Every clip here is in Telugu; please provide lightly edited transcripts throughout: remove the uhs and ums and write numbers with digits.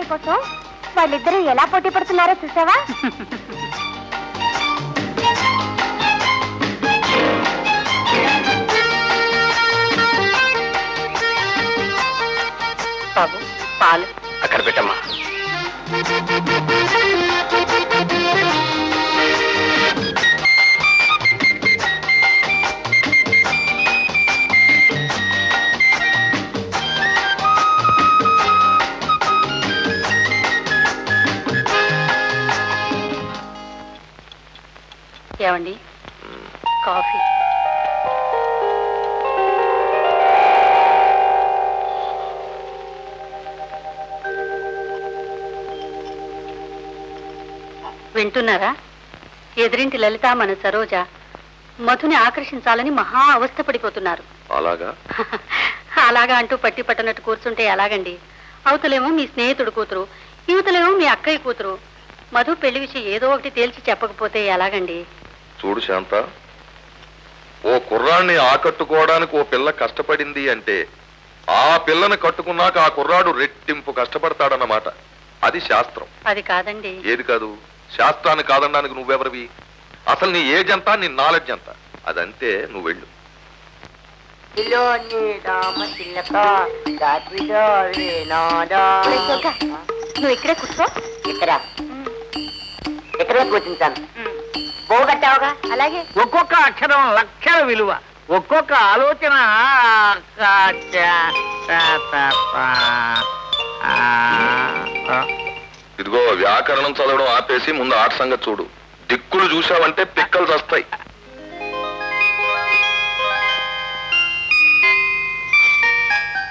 అమ్మాయి కోసం వాళ్ళిద్దరూ ఎలా పోటీ పడుతున్నారో చూసావా? బాబు పాలు అక్కడ పెట్టమ్మా. ఏమండి కాఫీ? వింటున్నారా? ఎదురింటి లలిత మన సరోజ మధుని ఆకర్షించాలని మహా అవస్థ పడిపోతున్నారు. అలాగా అలాగా అంటూ పట్టి పట్టనట్టు కూర్చుంటే ఎలాగండి? అవతలేమో మీ స్నేహితుడు కూతురు, యువతలేమో మీ అక్కయ్య కూతురు. మధు పెళ్లి విషయం ఏదో ఒకటి తేల్చి చెప్పకపోతే ఎలాగండి? చూడు శాంత, ఓ కుర్రాన్ని ఆకట్టుకోవడానికి ఓ పిల్ల కష్టపడింది అంటే ఆ పిల్లని కట్టుకున్నాక ఆ కుర్రాడు రెట్టింపు కష్టపడతాడన్నమాట. అది శాస్త్రం. అది కాదండి. ఏది కాదు? శాస్త్రాన్ని కాదనడానికి నువ్వెవరివి? అసలు నీ ఏజ్ ఎంత, నీ నాలెడ్జ్ ఎంత? అదంతే. నువ్వు వెళ్ళు. నువ్వు ఇక్కడే కూర్చో. ఇక్కడే కూర్చుంటాను. పోగొట్టావుగా? అలాగే. ఒక్కొక్క అక్షరం లక్షల విలువ, ఒక్కొక్క ఆలోచన. ఇదిగో వ్యాకరణం చదవడం ఆపేసి ముందు ఆట సంగతి చూడు. దిక్కులు చూసావంటే పిక్కలు వస్తాయి.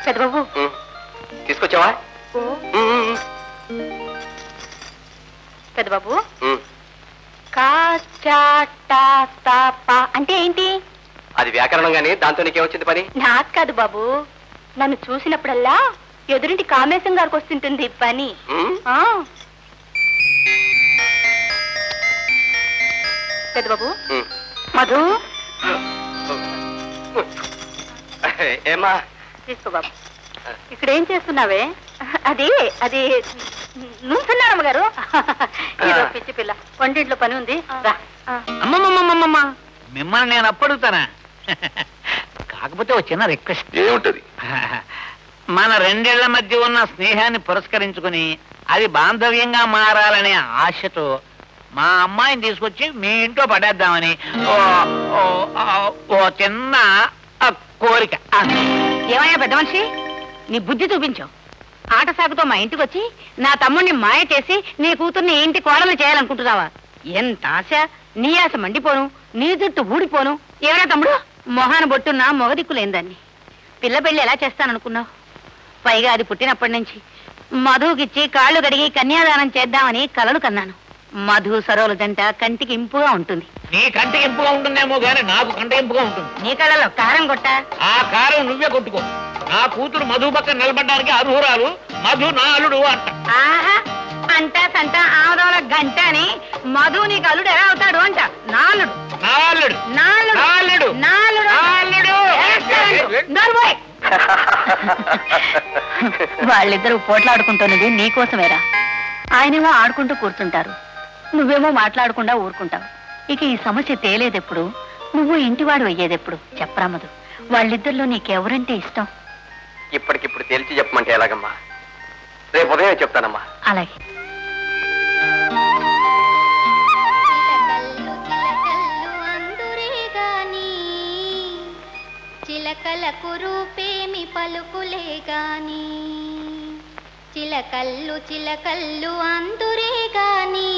పెద్దబాబు తీసుకొచ్చావా? పెద్దబాబు అంటే ఏంటి? అది వ్యాకరణం గాని దాంతో నీకేమొచ్చింది పని? నాకు కాదు బాబు, నన్ను చూసినప్పుడల్లా ఎదురింటి కామేశం గారికి వస్తుంటుంది పని. పెద్దబాబు మధు ఏమా తీసుకో బాబు. ఇక్కడ ఏం చేస్తున్నావే? అది అది నుంచున్నారమ్మ గారు. పిచ్చి పిల్ల, వంటింట్లో పని ఉంది. అమ్మమ్మమ్మమ్మ, మిమ్మల్ని నేను అప్పడుగుతానా? కాకపోతే ఒక చిన్న రిక్వెస్ట్. ఏముంటది? మన రెండేళ్ల మధ్య ఉన్న స్నేహాన్ని పురస్కరించుకుని అది బాంధవ్యంగా మారాలనే ఆశతో మా అమ్మాయిని తీసుకొచ్చి మీ ఇంట్లో పడేద్దామని ఓ చిన్న కోరిక. ఏమయ్యా పెద్ద మనిషి, నీ బుద్ధి చూపించావు. ఆట సాగుతో మా ఇంటికి వచ్చి నా తమ్ముడిని మాయ చేసి నీ కూతుర్ని ఇంటి కోడలు చేయాలనుకుంటున్నావా? ఎంత ఆశ! నీ ఆశ మండిపోను, నీ జుట్టు ఊడిపోను. ఏమైనా తమ్ముడు, మొహాన బొట్టున్నా మొగదిక్కులేందాన్ని పిల్ల పెళ్లి ఎలా చేస్తాననుకున్నావు? పైగా అది పుట్టినప్పటి నుంచి మధుకిచ్చి కాళ్ళు కడిగి కన్యాదానం చేద్దామని కలలు కన్నాను. మధు సరోల జంట కంటికి ఇంపుగా ఉంటుంది. నీ కంటికి ఇంపుగా ఉంటుందేమో గానీ నాకు కంటి ఇంపుగా ఉంటుంది. నీ కళ్ళలో కారం కొట్ట. ఆ కారం నువ్వే కొట్టుకో. నా కూతురు మధు పక్కన నిలబడడానికి అర్హురాలు, మధు నా అల్లుడు అంట. ఆహా, అంటా సంట ఆమదోళ గంట అని మధు నీకు అల్లుడు ఎలా అవుతాడు అంట. నాలుడు నాలుడు నాలుడు నాలుడు నాలుడు నాలుడు. వాళ్ళిద్దరూ పోట్లాడుకుంటున్నది నీకోసమేరా. ఆయనేమో ఆడుకుంటూ కూర్చుంటారు, నువ్వేమో మాట్లాడకుండా ఊరుకుంటావు. ఇక ఈ సమస్య తేలేదెప్పుడు, నువ్వు ఇంటివాడు అయ్యేదెప్పుడు? చెప్పరా మధు, వాళ్ళిద్దరిలో నీకెవరంటే ఇష్టం? ఇప్పటికిప్పుడు తేల్చి చెప్పమంటే ఎలాగమ్మా? రేపు ఉదయం చెప్తానమ్మా. అలాగే. చిలకలకు రూపేమి పలుకులే గాని, చిలకల్లు చిలకల్లు అందురే గాని,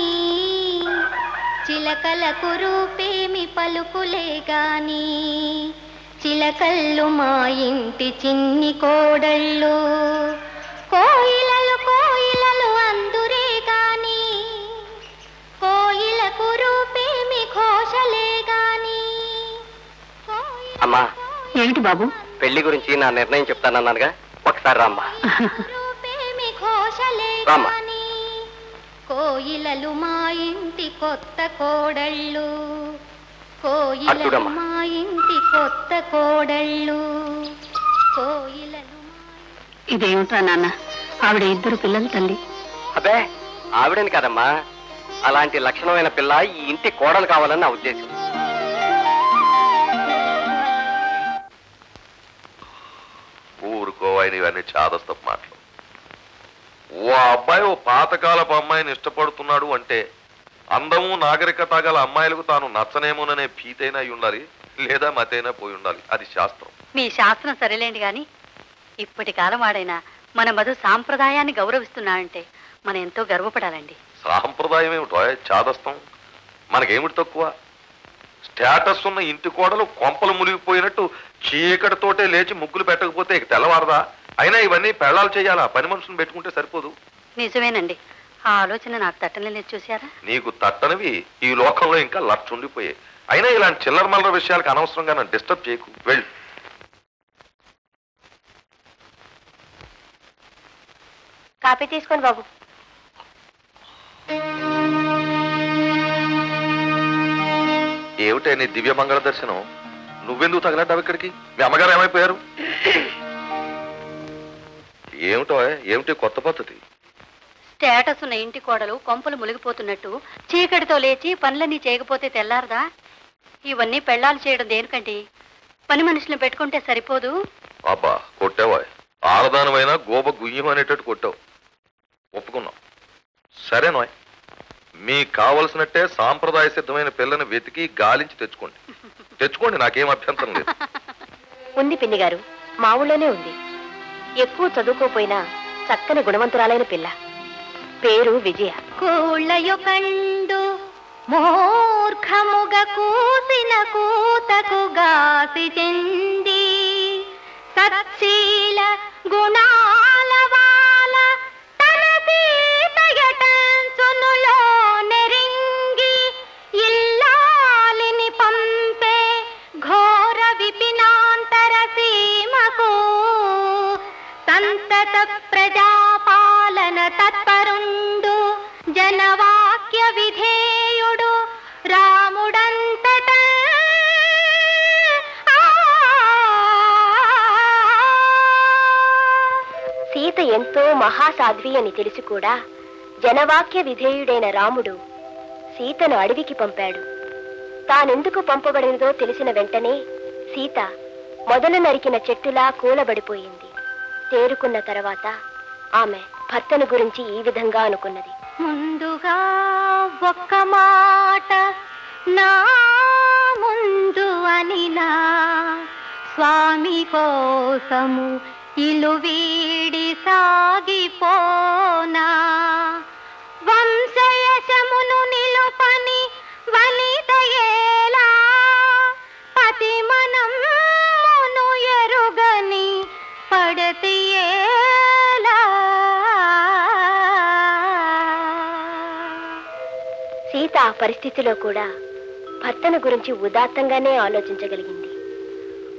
చిలకలకు రూపేమి పలుకులే గాని, చిలకల్లు మా ఇంటి చిన్ని కోడళ్ళు, కోయిలలు కోయిలలు అందురే గాని, కోయిలకు రూపేమి ఘోషలే గాని. అమ్మా, ఏమిటి బాబు? పెళ్లి గురించి నా నిర్ణయం చెప్తానన్నానుగా, ఒకసారి రామ్మా. రూపేమి ఘోషలే గాని, కోయిలలు మా ఇంటి కొత్త కోడళ్ళు, కోయిలలు మా ఇంటి కొత్త కోడళ్ళు, కోయిలలు. ఇదేమిట్రా నాన్న, ఆవిడ ఇద్దరు పిల్లల తల్లి, అబ్బే ఆవిడని కదమ్మా, అలాంటి లక్షణమైన పిల్ల ఈ ఇంటి కోడలు కావాలని నా ఉద్దేశం. ఊరుకోవాయి ఇవన్నీ చాదస్తపు మాటలు. ఓ అబ్బాయి ఓ పాతకాలపు అమ్మాయిని ఇష్టపడుతున్నాడు అంటే అందము నాగరికత గల అమ్మాయిలకు తాను నచ్చనేమోననే భీతైనా అయి ఉండాలి, లేదా మతైనా పోయి ఉండాలి. అది శాస్త్రం. మీ శాస్త్రం సరేలేండి గాని ఇప్పటి కాలం వాడైనా మన మధు సాంప్రదాయాన్ని గౌరవిస్తున్నాడంటే మనం ఎంతో గర్వపడాలండి. సాంప్రదాయం ఏమిటో చాదస్తం, మనకేమిటి తక్కువ? స్టేటస్ ఉన్న ఇంటి కోడలు కొంపలు మునిగిపోయినట్టు చీకటితోటే లేచి ముగ్గులు పెట్టకపోతే ఇక తెల్లవారదా? అయినా ఇవన్నీ పెళ్ళాలు చేయాలా? పని మనుషులను పెట్టుకుంటే సరిపోదు. నిజమేనండి, ఆ ఆలోచన నాకు తట్టలేదు. చూశారా, నీకు తట్టనివి ఈ లోకంలో ఇంకా లక్షుండిపోయాయి. అయినా ఇలాంటి చిల్లర మల్లర విషయాలకు అనవసరంగా నన్ను డిస్టర్బ్ చేయకు. వెళ్ళు. కాపీ తీసుకోండి బాబు. ఏమిటే నీ దివ్య మంగళ దర్శనం? నువ్వెందుకు తగలడ్డావు ఇక్కడికి? మీ అమ్మగారు ఏమైపోయారు? ఏమిటో ఏమిటి కొత్త పద్ధతి? స్టేటస్ ఉన్న ఇంటి కోడలు కొంపలు మునిగిపోతున్నట్టు చీకటితో లేచి పనులన్నీ చేయకపోతే తెల్లారదా? ఇవన్నీ పెళ్ళాలు చేయడం దేనికండి? పని మనుషులను పెట్టుకుంటే సరిపోదు. అబ్బా కొట్టావా? ఆడదానమైనా గోబ గుయ్యం అనేటట్టు కొట్టావు. ఒప్పుకున్నావు. సరేనోయ్, మీకు కావలసినట్టే సాంప్రదాయ సిద్ధమైన పిల్లని వెతికి గాలించి తెచ్చుకోండి, నాకేం అభ్యంతరం లేదు. ఉంది పిన్ని గారు, మా ఊళ్ళోనే ఉంది. ఎక్కువ చదువుకోపోయినా చక్కని గుణవంతురాలైన పిల్ల. పేరు విజయ. కూళ్ళయు కండు మూర్ఖముగ కూసిన కూతకు గాసి చెంది సత్శీల గుణాల వాల తన సీతయటంచునులో నెరింగి ఇల్లాలిని పంపే ఘోర విపినాంతర సీమకు సంతత ప్రజాపాలన తత్పరుండు జనవాక్య విధేయుడు రాముడంతట. సీత ఎంతో మహాసాధ్వి అని తెలిసి కూడా జనవాక్య విధేయుడైన రాముడు సీతను అడవికి పంపాడు. తానెందుకు పంపబడినదో తెలిసిన వెంటనే సీత మొదలు నరికిన చెట్టులా కూలబడిపోయింది. తేరుకున్న తర్వాత ఆమె భర్తను గురించి ఈ విధంగా అనుకున్నది. ముందుగా ఒక్క మాట నా ముందు అనినా స్వామి కోసము ఇలు వీడి సాగిపోనా వంశయశమును నిలుపని వనితయేలా పతి మనమును ఎరుగని పడతియేలా. సీత ఆ పరిస్థితిలో కూడా భర్తను గురించి ఉదాత్తంగానే ఆలోచించగలిగింది.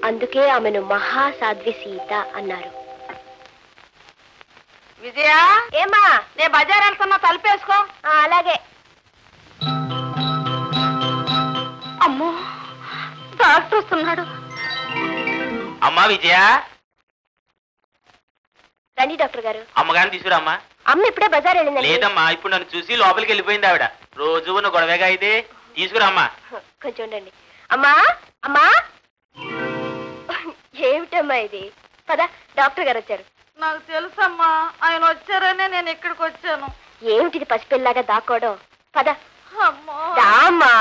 అందుకే ఆమెను మహాసాధ్వి సీత అన్నారు. విజయ, ఏమా? నే బజార్ వెళ్తున్నా, తలుపేసుకో. అలాగే. అమ్మో, డాక్టర్ వస్తున్నాడు. అమ్మా విజయ, రండి డాక్టర్ గారు. అమ్మగారిని తీసుకురామ్మా. అమ్మ ఇప్పుడే బజార్ వెళ్ళిందండి. లేదమ్మా, ఇప్పుడు నన్ను చూసి లోపలికి వెళ్ళిపోయింది ఆవిడ. రోజు ఉన్న గొడవగా అయితే తీసుకురామ్మా. కొంచెం ఉండండి. అమ్మా అమ్మా, ఏమిటమ్మా ఇది? పద, డాక్టర్ గారు వచ్చారు. నాకు తెలుసమ్మా, ఆయన వచ్చారనే నేను ఇక్కడికి వచ్చాను. ఏమిటిది పసిపిల్లలాగా దాక్కోవడం? పద అమ్మా, రామ్మా.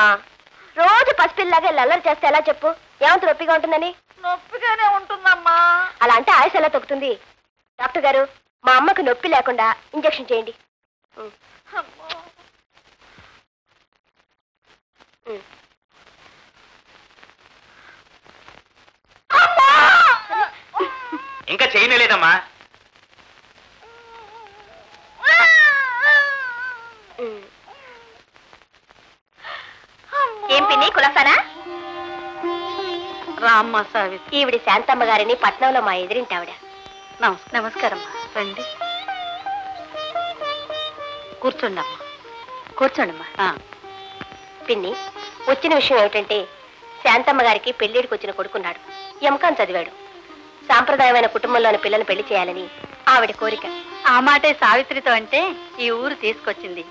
రోజు పసిపిల్లలాగా అల్లరి చేస్తే ఎలా చెప్పు? ఏమంత నొప్పిగా ఉంటుందని? నొప్పిగానే ఉంటుందమ్మా. అలా అంటే ఆయుష్ ఎలా తొక్కుతుంది? డాక్టర్ గారు, మా అమ్మకు నొప్పి లేకుండా ఇంజెక్షన్ చేయండి. ఇంకా చేయలేదమ్మా. ఏం పిన్ని, కులసానా? రామ్మ సావిత్రి, ఈవిడి శాంతమ్మ గారిని పట్నంలో మా ఎదిరింటి ఆవిడ. నమస్కారం. రండి, కూర్చోండమ్మా. కూర్చోండమ్మా. పిన్ని, వచ్చిన విషయం ఏమిటంటే శాంతమ్మ గారికి పెళ్లిడికి వచ్చిన కొడుకున్నాడు. ఎంకాన్ చదివాడు. సాంప్రదాయమైన కుటుంబంలోని పిల్లలు పెళ్లి చేయాలని ఆవిడ కోరిక. ఆ మాటే సావిత్రితో అంటే ఈ ఊరు తీసుకొచ్చింది.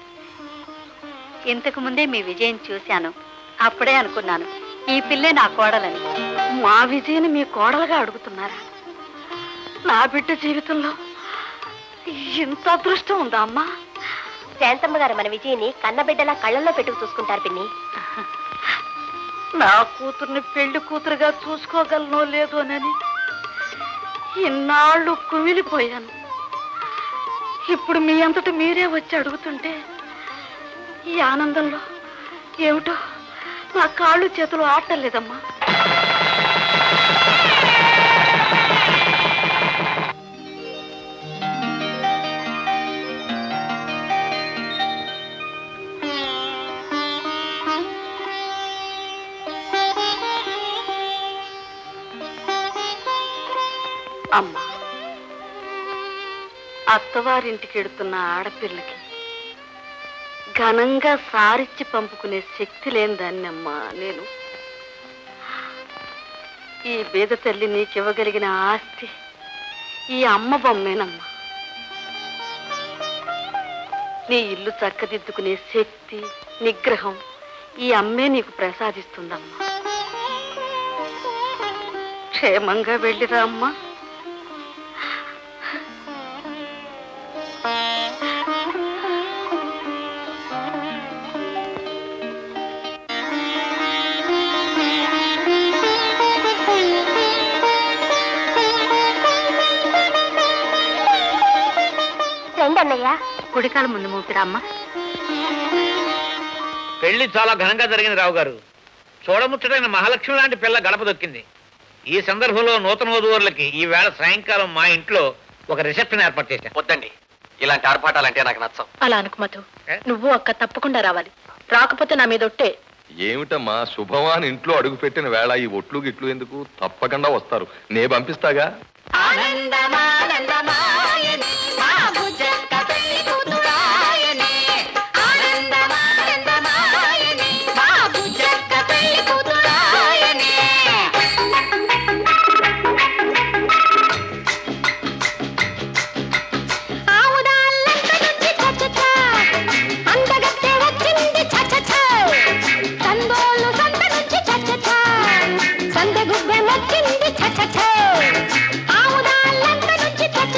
ఇంతకు ముందే మీ విజయం చూశాను. అప్పుడే అనుకున్నాను ఈ పిల్లే నా కోడలని. మా విజయని మీ కోడలుగా అడుగుతున్నారా? నా బిడ్డ జీవితంలో ఇంత అదృష్టం ఉందా అమ్మా? శాంతమ్మ గారు మన విజయని కన్నబిడ్డలా కళ్ళల్లో పెట్టుకు చూసుకుంటారు పిన్ని. నా కూతుర్ని పెళ్లి కూతురుగా చూసుకోగలనో లేదోనని ఇన్నాళ్ళు కుమిలిపోయాను. ఇప్పుడు మీ అంతట మీరే వచ్చి అడుగుతుంటే ఈ ఆనందంలో ఏమిటో నా కాళ్ళు చేతులు ఆటలేదమ్మా. అమ్మా, అత్తవారింటికి ఎడుతున్న ఆడపిల్లకి ఘనంగా సారిచ్చి పంపుకునే శక్తి లేని దాన్ని అమ్మా నేను. ఈ బీద తల్లి నీకివ్వగలిగిన ఆస్తి ఈ అమ్మ బొమ్మేనమ్మా. నీ ఇల్లు చక్కదిద్దుకునే శక్తి నిగ్రహం ఈ అమ్మే నీకు ప్రసాదిస్తుందమ్మా. క్షేమంగా వెళ్ళిరా అమ్మా. కుడికాల ముందు మూపిరా అమ్మా. పెళ్లి చాలా ఘనంగా జరిగింది రావు గారు. చూడముచ్చటైన మహాలక్ష్మి లాంటి పిల్ల గడప దొక్కింది. ఈ సందర్భంలో నూతన వధువులకి ఈ వేళ సాయంకాలం మా ఇంట్లో ఒక రిసెప్షన్ ఏర్పాటు చేశాను. వద్దండి, ఇలాంటి ఆర్భాటాలంటే నాకు నచ్చం. అలా అనుకు మధు, నువ్వు అక్క తప్పకుండా రావాలి. రాకపోతే నా మీద ఒట్టే. ఏమిటమ్మా శుభవాన్ ఇంట్లో అడుగు పెట్టిన వేళ ఈ ఒట్లు గిట్లు ఎందుకు? తప్పకుండా వస్తారు, నే పంపిస్తాగా. సందగుబ్బె వచ్చింది చచ్చ ఆవుదాళ్ళంత నుంచి చచ్చ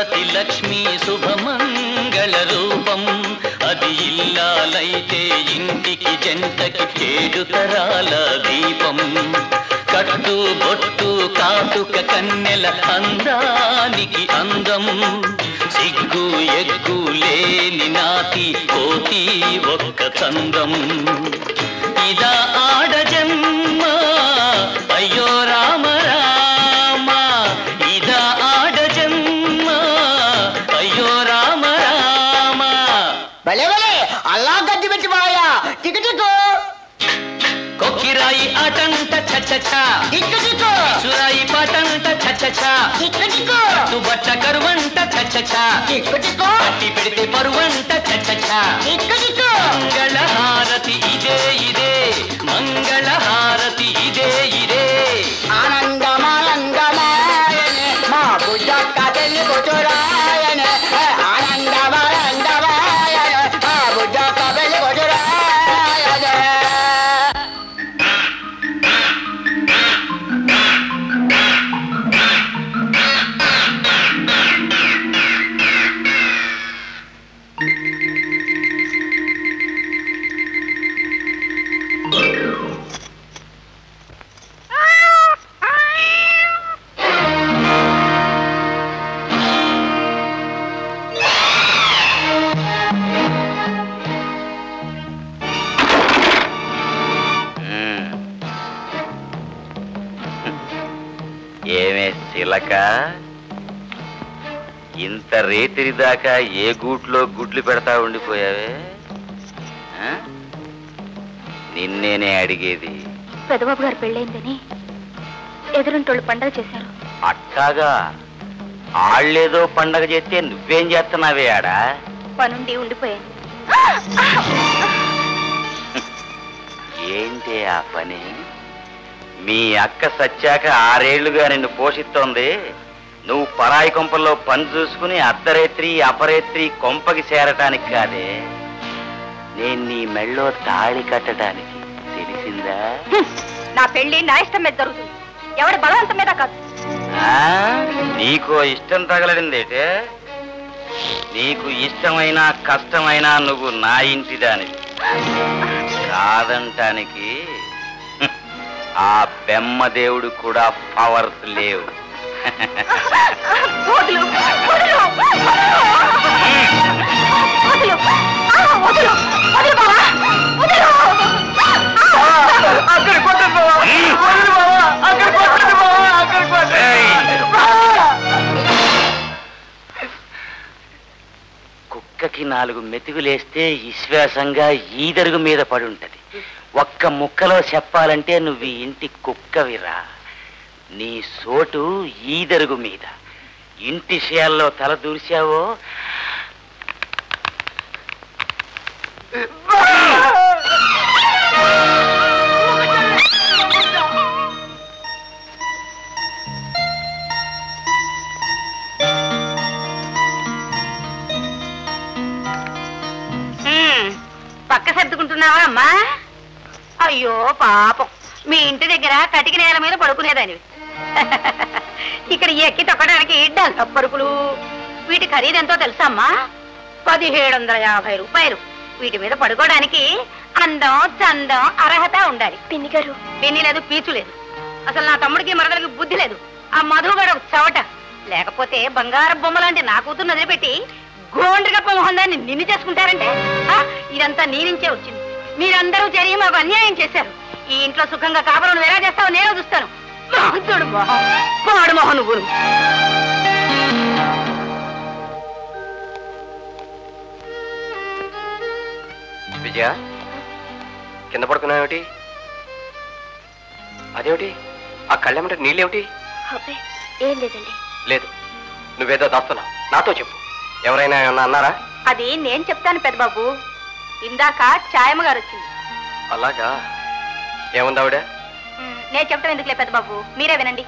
సతి లక్ష్మీ శుభమంగళ రూపం అది ఇల్లాలైతే ఇంటికి జంటకి 7 తరాల దీపం కట్టు బొట్టు కాటుక కన్నెల అందానికి అందం సిగ్గు ఎగ్గు లేని నాతి కోతి ఒక్క చందం ఇదా ఆడజన్మ అయ్యో రామ రామ ఇదా ఆడజన్మ అయ్యో రామ రామ భలే భలే అల్లా గడ్డి పెట్టి మాయా టికెట్కు కొక్కిరాయి ఆటంట చచ్చ సురాయి పాటంట చచ్చ బట్ట కరువంట చచ్చ పట్టి పెడితే పరువంట చచ్చ మంగళహారతి ఇదే ఇదే మంగళహారతి ఇదే ఇదే ఆనందమానందమాయనే మా బుజ్జక్క తెల్లి కొట్టురాయనే ఆనందమానందమాయనే మా బుజ్జక్క తెల్లి కొట్టురాయనే ఏమే చిలక ఇంత రేతిరి దాకా ఏ గూట్లో గుడ్లు పెడతా ఉండిపోయావే నిన్నేనే అడిగేది. పెదబాబు గారు పెళ్ళైందని ఎదురుంటోళ్ళు పండగ చేశారు. అట్టాగా ఆళ్ళేదో పండగ చేస్తే నువ్వేం చేస్తున్నావే ఆడా? పనుండి ఉండిపోయాను. ఏంటి ఆ పని? మీ అక్క సచ్చాక 6 ఏళ్లుగా నిన్ను పోషిస్తోంది. నువ్వు పరాయి కొంపల్లో పని చూసుకుని అర్ధరేత్రి అపరేత్రి కొంపకి చేరటానికి కాదే, నేను నీ మెళ్ళో తాళి కట్టడానికి. తెలిసిందా? నా పెళ్లి నా ఇష్టం మీద జరుగుతుంది, ఎవరి బలవంతం మీద కాదు. నీకో ఇష్టం తగలడిందేటే? నీకు ఇష్టమైనా కష్టమైనా నువ్వు నా ఇంటి దానివి. కాదంటానికి ఆ బెమ్మదేవుడు కూడా పవర్స్ లేవు. కుక్కకి 4 మెతుకులేస్తే విశ్వాసంగా ఈదరుగు మీద పడుంటది. ఒక్క ముక్కలో చెప్పాలంటే నువ్వు ఈ ఇంటి కుక్కవిరా. నీ సోటు ఈదరుగు మీద. ఇంటి విషయాల్లో తల దూర్చావో పక్క సర్దుకుంటున్నావా అమ్మా? అయ్యో పాపం, మీ ఇంటి దగ్గర కటిక నేల మీద పడుకునేదానివి. ఇక్కడ ఎక్కి తొక్కడానికి డల్పరుపులు. వీటి ఖరీదెంతో తెలుసా అమ్మా? 1750 రూపాయలు. వీటి మీద పడుకోవడానికి అందం చందం అర్హత ఉండాలి. పిన్ని గారు, పిన్ని లేదు, పీచు లేదు. అసలు నా తమ్ముడికి మరదలకి బుద్ధి లేదు. ఆ మధుగడ ఒక చవట. లేకపోతే బంగారం బొమ్మ లాంటి నా కూతురు వదిలిపెట్టి గోండ్రిగప్ప మొహం దాన్ని నిన్ను చేసుకుంటారంటే ఇదంతా నీ నుంచే వచ్చింది. మీరందరూ చేరి మాకు అన్యాయం చేశారు. ఈ ఇంట్లో సుఖంగా కాపురం నువ్వు ఎలా చేస్తావో నేను చూస్తాను. చూడు మొహం, పాడు మొహం నువ్వు. విజయ, కింద పడుకున్నావేమిటి? అదేమిటి ఆ కళ్ళేమంటే నీళ్ళేమిటి? ఏం లేదండి. లేదు, నువ్వేదో దాస్తున్నావు. నాతో చెప్పు, ఎవరైనా ఏమన్నా అన్నారా? అది నేను చెప్తాను పెద్దబాబు. ఇందాక ఛాయమ్మ గారు వచ్చింది. అలాగా? ఏముంది ఆవిడ? నేను చెప్తాను ఎందుకులే పెద్దబాబు, మీరే వినండి.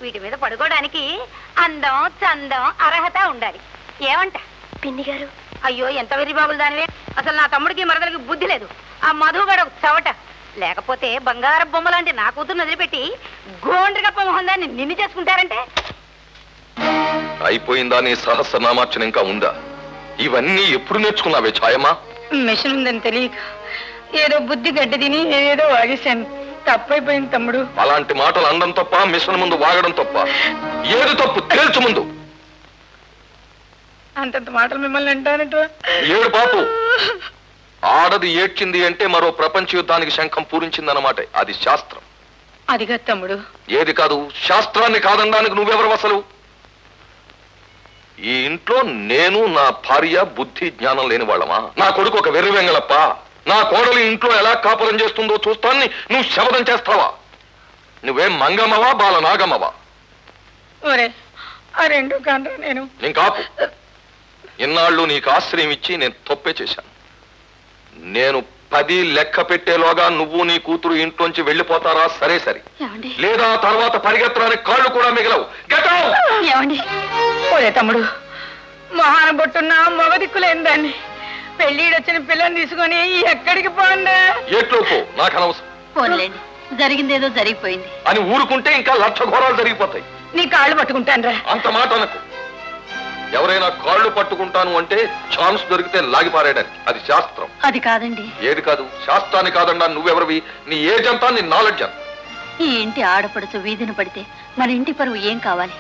వీటి మీద పడుకోవడానికి అందం చందం అర్హత ఉండాలి. ఏమంట పిన్ని గారు? అయ్యో ఎంత వెర్రి బాబులు దానివే. అసలు నా తమ్ముడికి మరదలకి బుద్ధి లేదు. ఆ మధుగడ ఒక చవట. లేకపోతే బంగారం బొమ్మ లాంటి నా కూతురు వదిలిపెట్టి గోండ్రిగప్ప మొహం దాన్ని నిన్ను చేసుకుంటారంటే అయిపోయిందా నీ సహస్రనామార్చన ఇంకా ఉందా? ఇవన్నీ ఎప్పుడు నేర్చుకున్నావే ఛాయమ్మా? మిషన్ ఉందని తెలియక ఏదో బుద్ధి గడ్డి తిని ఏదో వాగేశాను. తప్పైపోయింది తమ్ముడు. అలాంటి మాటలు అనడం తప్ప, మిషన్ ముందు వాగడం తప్ప. ఏది తప్పు తేల్చు ముందు. అంతంత మాటలు మిమ్మల్ని అంటానట. ఏడు బాపు, ఆడది ఏడ్చింది అంటే మరో ప్రపంచ యుద్ధానికి శంఖం పూరించిందన్నమాట. అది శాస్త్రం. అదిగా తమ్ముడు. ఏది కాదు, శాస్త్రాన్ని కాదనడానికి నువ్వెవరు అసలు? ఈ ఇంట్లో నేను, నా భార్య బుద్ధి జ్ఞానం లేని వాళ్ళమా? నా కొడుకు ఒక వెర్రి వెంగళప్ప. నా కోడలి ఇంట్లో ఎలా కాపురం చేస్తుందో చూస్తాన్ని నువ్వు శబదం చేస్తావా? నువ్వేం మంగమ్మవా, బాల నాగమ్మవా? ఒరే, ఆ రెండు కాదు నేను. కాపు. ఇన్నాళ్ళు నీకు ఆశ్రయం ఇచ్చి నేను తప్పే చేశాను. నేను 10 లెక్క పెట్టేలోగా నువ్వు నీ కూతురు ఇంట్లోంచి వెళ్ళిపోతారా? సరే సరే. లేదా తర్వాత పరిగెత్తడానికి కాళ్ళు కూడా మిగలవు. ఏమండి? ఓరే తమ్ముడు, మహాన బొట్టున్న మగ దిక్కులేని దాన్ని పెళ్ళిడొచ్చిన పిల్లని తీసుకొని ఎక్కడికి పోండా? ఎట్లో పో, నాకు అనవసరం. పోన్లేండి, జరిగిందేదో జరిగిపోయింది అని ఊరుకుంటే ఇంకా 1,00,000 ఘోరాలు జరిగిపోతాయి. నీ కాళ్ళు పట్టుకుంటాను రా. అంత మాట అనకు. ఎవరైనా కాళ్ళు పట్టుకుంటాను అంటే ఛాన్స్ దొరికితే లాగిపారేయడానికి. అది శాస్త్రం. అది కాదండి. ఏది కాదు? శాస్త్రాన్ని కాదండా. నువ్వెవరివి? నీ ఏజ్ అంతా, నీ నాలెడ్జ్ అంత. ఈ ఇంటి ఆడపడుచు వీధిని పడితే మన ఇంటి పరువు ఏం కావాలి?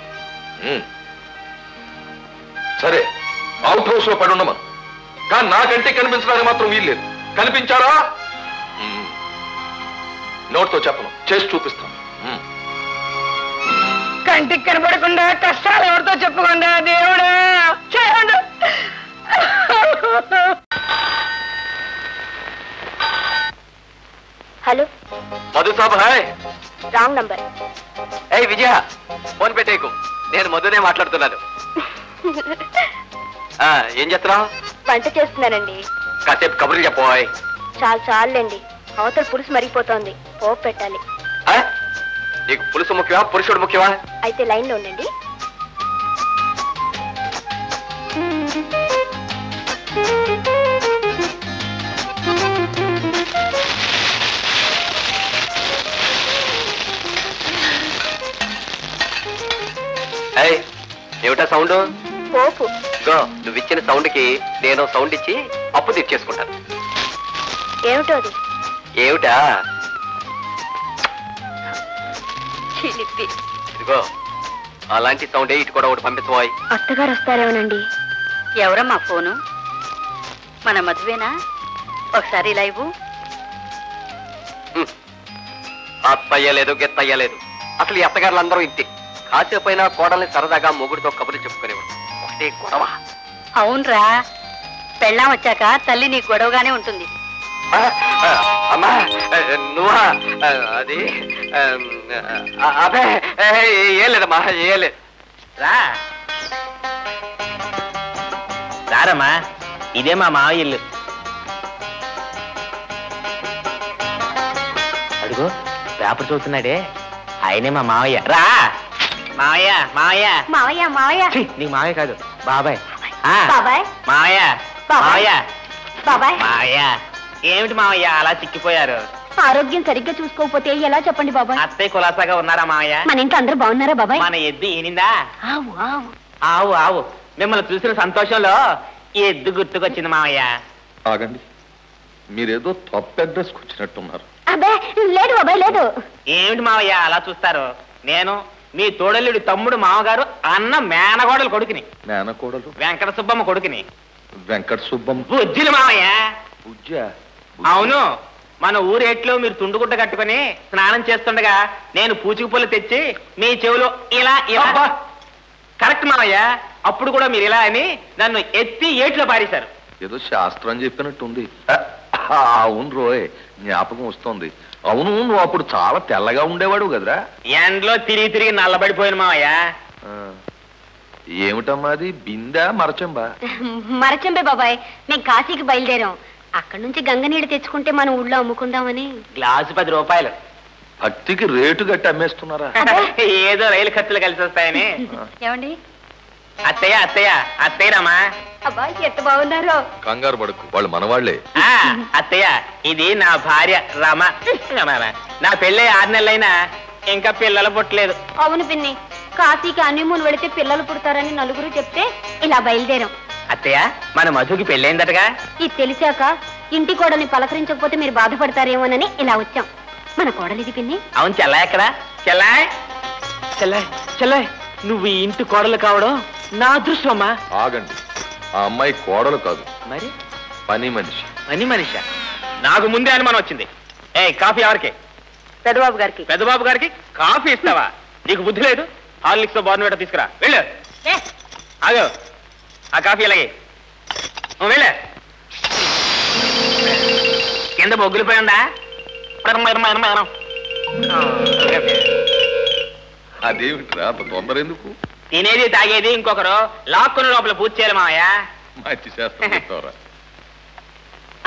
సరే, అవుట్ హౌస్ లో పడి ఉండమను. కానీ నాకంటే కనిపించడానికి మాత్రం వీల్లేదు. కనిపించారా? నోట్తో చెప్పను, చేసి చూపిస్తాను. కంటికి కనపడకుండా కష్టాలు ఎవరితో చెప్పుకుండా దేవుడా చేయండి. హలో మధు సాబ్ హాయ్. Wrong number. ఏ విజయ, ఫోన్ పెట్టేకు. నేను మధునే మాట్లాడుతున్నాను. ఏం చేస్తున్నావు? వంట చేస్తున్నానండి. కాసేపు కబుర్లు చెప్పబోయ్. చాలండి, అవతల పులుసు మరిగిపోతోంది, పోపు పెట్టాలి. నీకు పులుసు ముఖ్యమా, పురుషుడు ముఖ్యమా? అయితే లైన్ లో ఉండండి. ఏమిటా సౌండ్? పోపు. నువ్వు ఇచ్చిన సౌండ్ కి నేను సౌండ్ ఇచ్చి అప్పు తీర్చేసుకుంటాను. ఏమిటో అది? ఏమిటా? ఇదిగో, అలాంటి సౌండే ఇటు కూడా ఒకటి పంపించబోయ్. అత్తగారు వస్తారేమోనండి. ఎవరమ్మా ఫోను? మన మధువేనా? ఒకసారి లైవ్. అత్తయ్యలేదు, గెత్తయ్యలేదు. అసలు ఈ అత్తగారులు అందరూ ఇంటి. కాసేపైనా కోడల్ని సరదాగా మొగుడితో కబుర్లు చెప్పుకునేవాడు. ఒకటే గొడవ. అవునరా, పెళ్ళాం వచ్చాక తల్లి నీ గొడవగానే ఉంటుంది. అమ్మా నువ్వా? అది అదే ఏం లేదమ్మా, ఏం లేదు. రారమ్మా, ఇదే మా మావయ్య ఇల్లు. అడుగు, పేపర్ చూస్తున్నాడే, ఆయనే మా మావయ్య. రా మావయ్య. మావయ్య మావయ్య మావయ్య. నీ మావయ్య కాదు, బాబాయ్. బాబాయ్. మావయ్య మావయ్య బాబాయ్. మావయ్య. ఏమిటి మావయ్య అలా చిక్కిపోయారు? ఆరోగ్యం సరిగ్గా చూసుకోకపోతే ఎలా చెప్పండి బాబాయ్? అత్తయ్య కులాసాగా ఉన్నారా మావయ్య? మన ఇంట్లో అందరూ బాగున్నారా బాబాయ్? మన ఎద్దు ఈనిందా? ఆవు ఆవు ఆవు ఆవు. మిమ్మల్ని చూసిన సంతోషంలో ఎద్దు గుర్తుకొచ్చింది మావయ్య. ఆగండి, మీరేదో తప్పు అడ్రస్కి వచ్చినట్టున్నారు. అబ్బే లేదు బాబాయ్, లేదు. ఏమిటి మావయ్య అలా చూస్తారు? నేను మీ తోడల్లుడి తమ్ముడు మామగారు అన్న మేనగోడలు కొడుకుని. మేనకోడలు? వెంకట సుబ్బమ్మ కొడుకుని. వెంకట సుబ్బమ్మ? బుజ్జిలు మావయ్య. బుజ్జా? అవును. మన ఊరేట్లో మీరు తుండుగుడ్డ కట్టుకుని స్నానం చేస్తుండగా నేను పూచిక పుల్ల తెచ్చి మీ చెవులో ఇలా ఇలా. కరెక్ట్ మావయ్య. అప్పుడు కూడా మీరు ఇలా అని నన్ను ఎత్తి ఏట్లో పారేశారు. ఏదో శాస్త్రం చెప్పినట్టుంది. అవును రోయ్, జ్ఞాపకం వస్తుంది. అవును, నువ్వు అప్పుడు చాలా తెల్లగా ఉండేవాడు కదరా? ఎండలో తిరిగి తిరిగి నల్లబడిపోయాను మావయ్య. ఏమిటమ్మా అది? బిందా మరచంబా? మరచంబే బాబాయ్. మేము కాశీకి బయలుదేరాం. అక్కడి నుంచి గంగ నీళ్ళు తెచ్చుకుంటే మన ఊళ్ళో అమ్ముకుందామని. గ్లాసు 10 రూపాయలు. భక్తికి రేటు గట్టి అమ్మేస్తున్నారా? ఏదో రైలు ఖర్చులు కలిసి వస్తాయని. ఏమండి? అత్తయ్య అత్తయ్య అత్తయ్యరామా. అబ్బా ఎంత బాగున్నారో. కంగారు పడుకు, వాళ్ళు మనవాళ్లే. అత్తయ్య, ఇది నా భార్య రమ. నా పెళ్ళి 6 నెలలైనా ఇంకా పిల్లలు పుట్టలేదు. అవును పిన్ని, కాశీకి హనీమూన్ వెళితే పిల్లలు పుడతారని నలుగురు చెప్తే ఇలా బయలుదేరాం. అత్తయ్య మన మధుకి పెళ్ళైందటగా? ఇది తెలిసాక ఇంటి కోడల్ని పలకరించకపోతే మీరు బాధపడతారేమోనని ఇలా వచ్చాం. మన కోడలిది పిన్ని. అవును, చెల్లాయి ఎక్కడా? చెల్లాయ్ చెల్లాయ్ చెల్లాయ్, నువ్వు ఈ ఇంటి కోడలు కావడం నా అదృష్టం అమ్మా. ఆగండి, ఆ అమ్మాయి కోడలు కాదు, మరి పని మనిషి. పని మనిషా? నాకు ముందే అనుమానం వచ్చింది. కాఫీ ఎవరికి? పెద్దబాబు గారికి. పెద్దబాబు గారికి కాఫీ ఇస్తావా? నీకు బుద్ధి లేదు? హార్లిక్స్ బోర్న్విటా తీసుకురా, వెళ్ళు. ఆగు, ఆ కాఫీ అలాగే వెళ్ళ. కింద బొగ్గులిపోయిందా? అదేమిట్రా అంత తొందర ఎందుకు? తినేది తాగేది ఇంకొకరు లాక్కున్న లోపల పూజ చేయాలి మావయ్య. మంచి చేస్తా.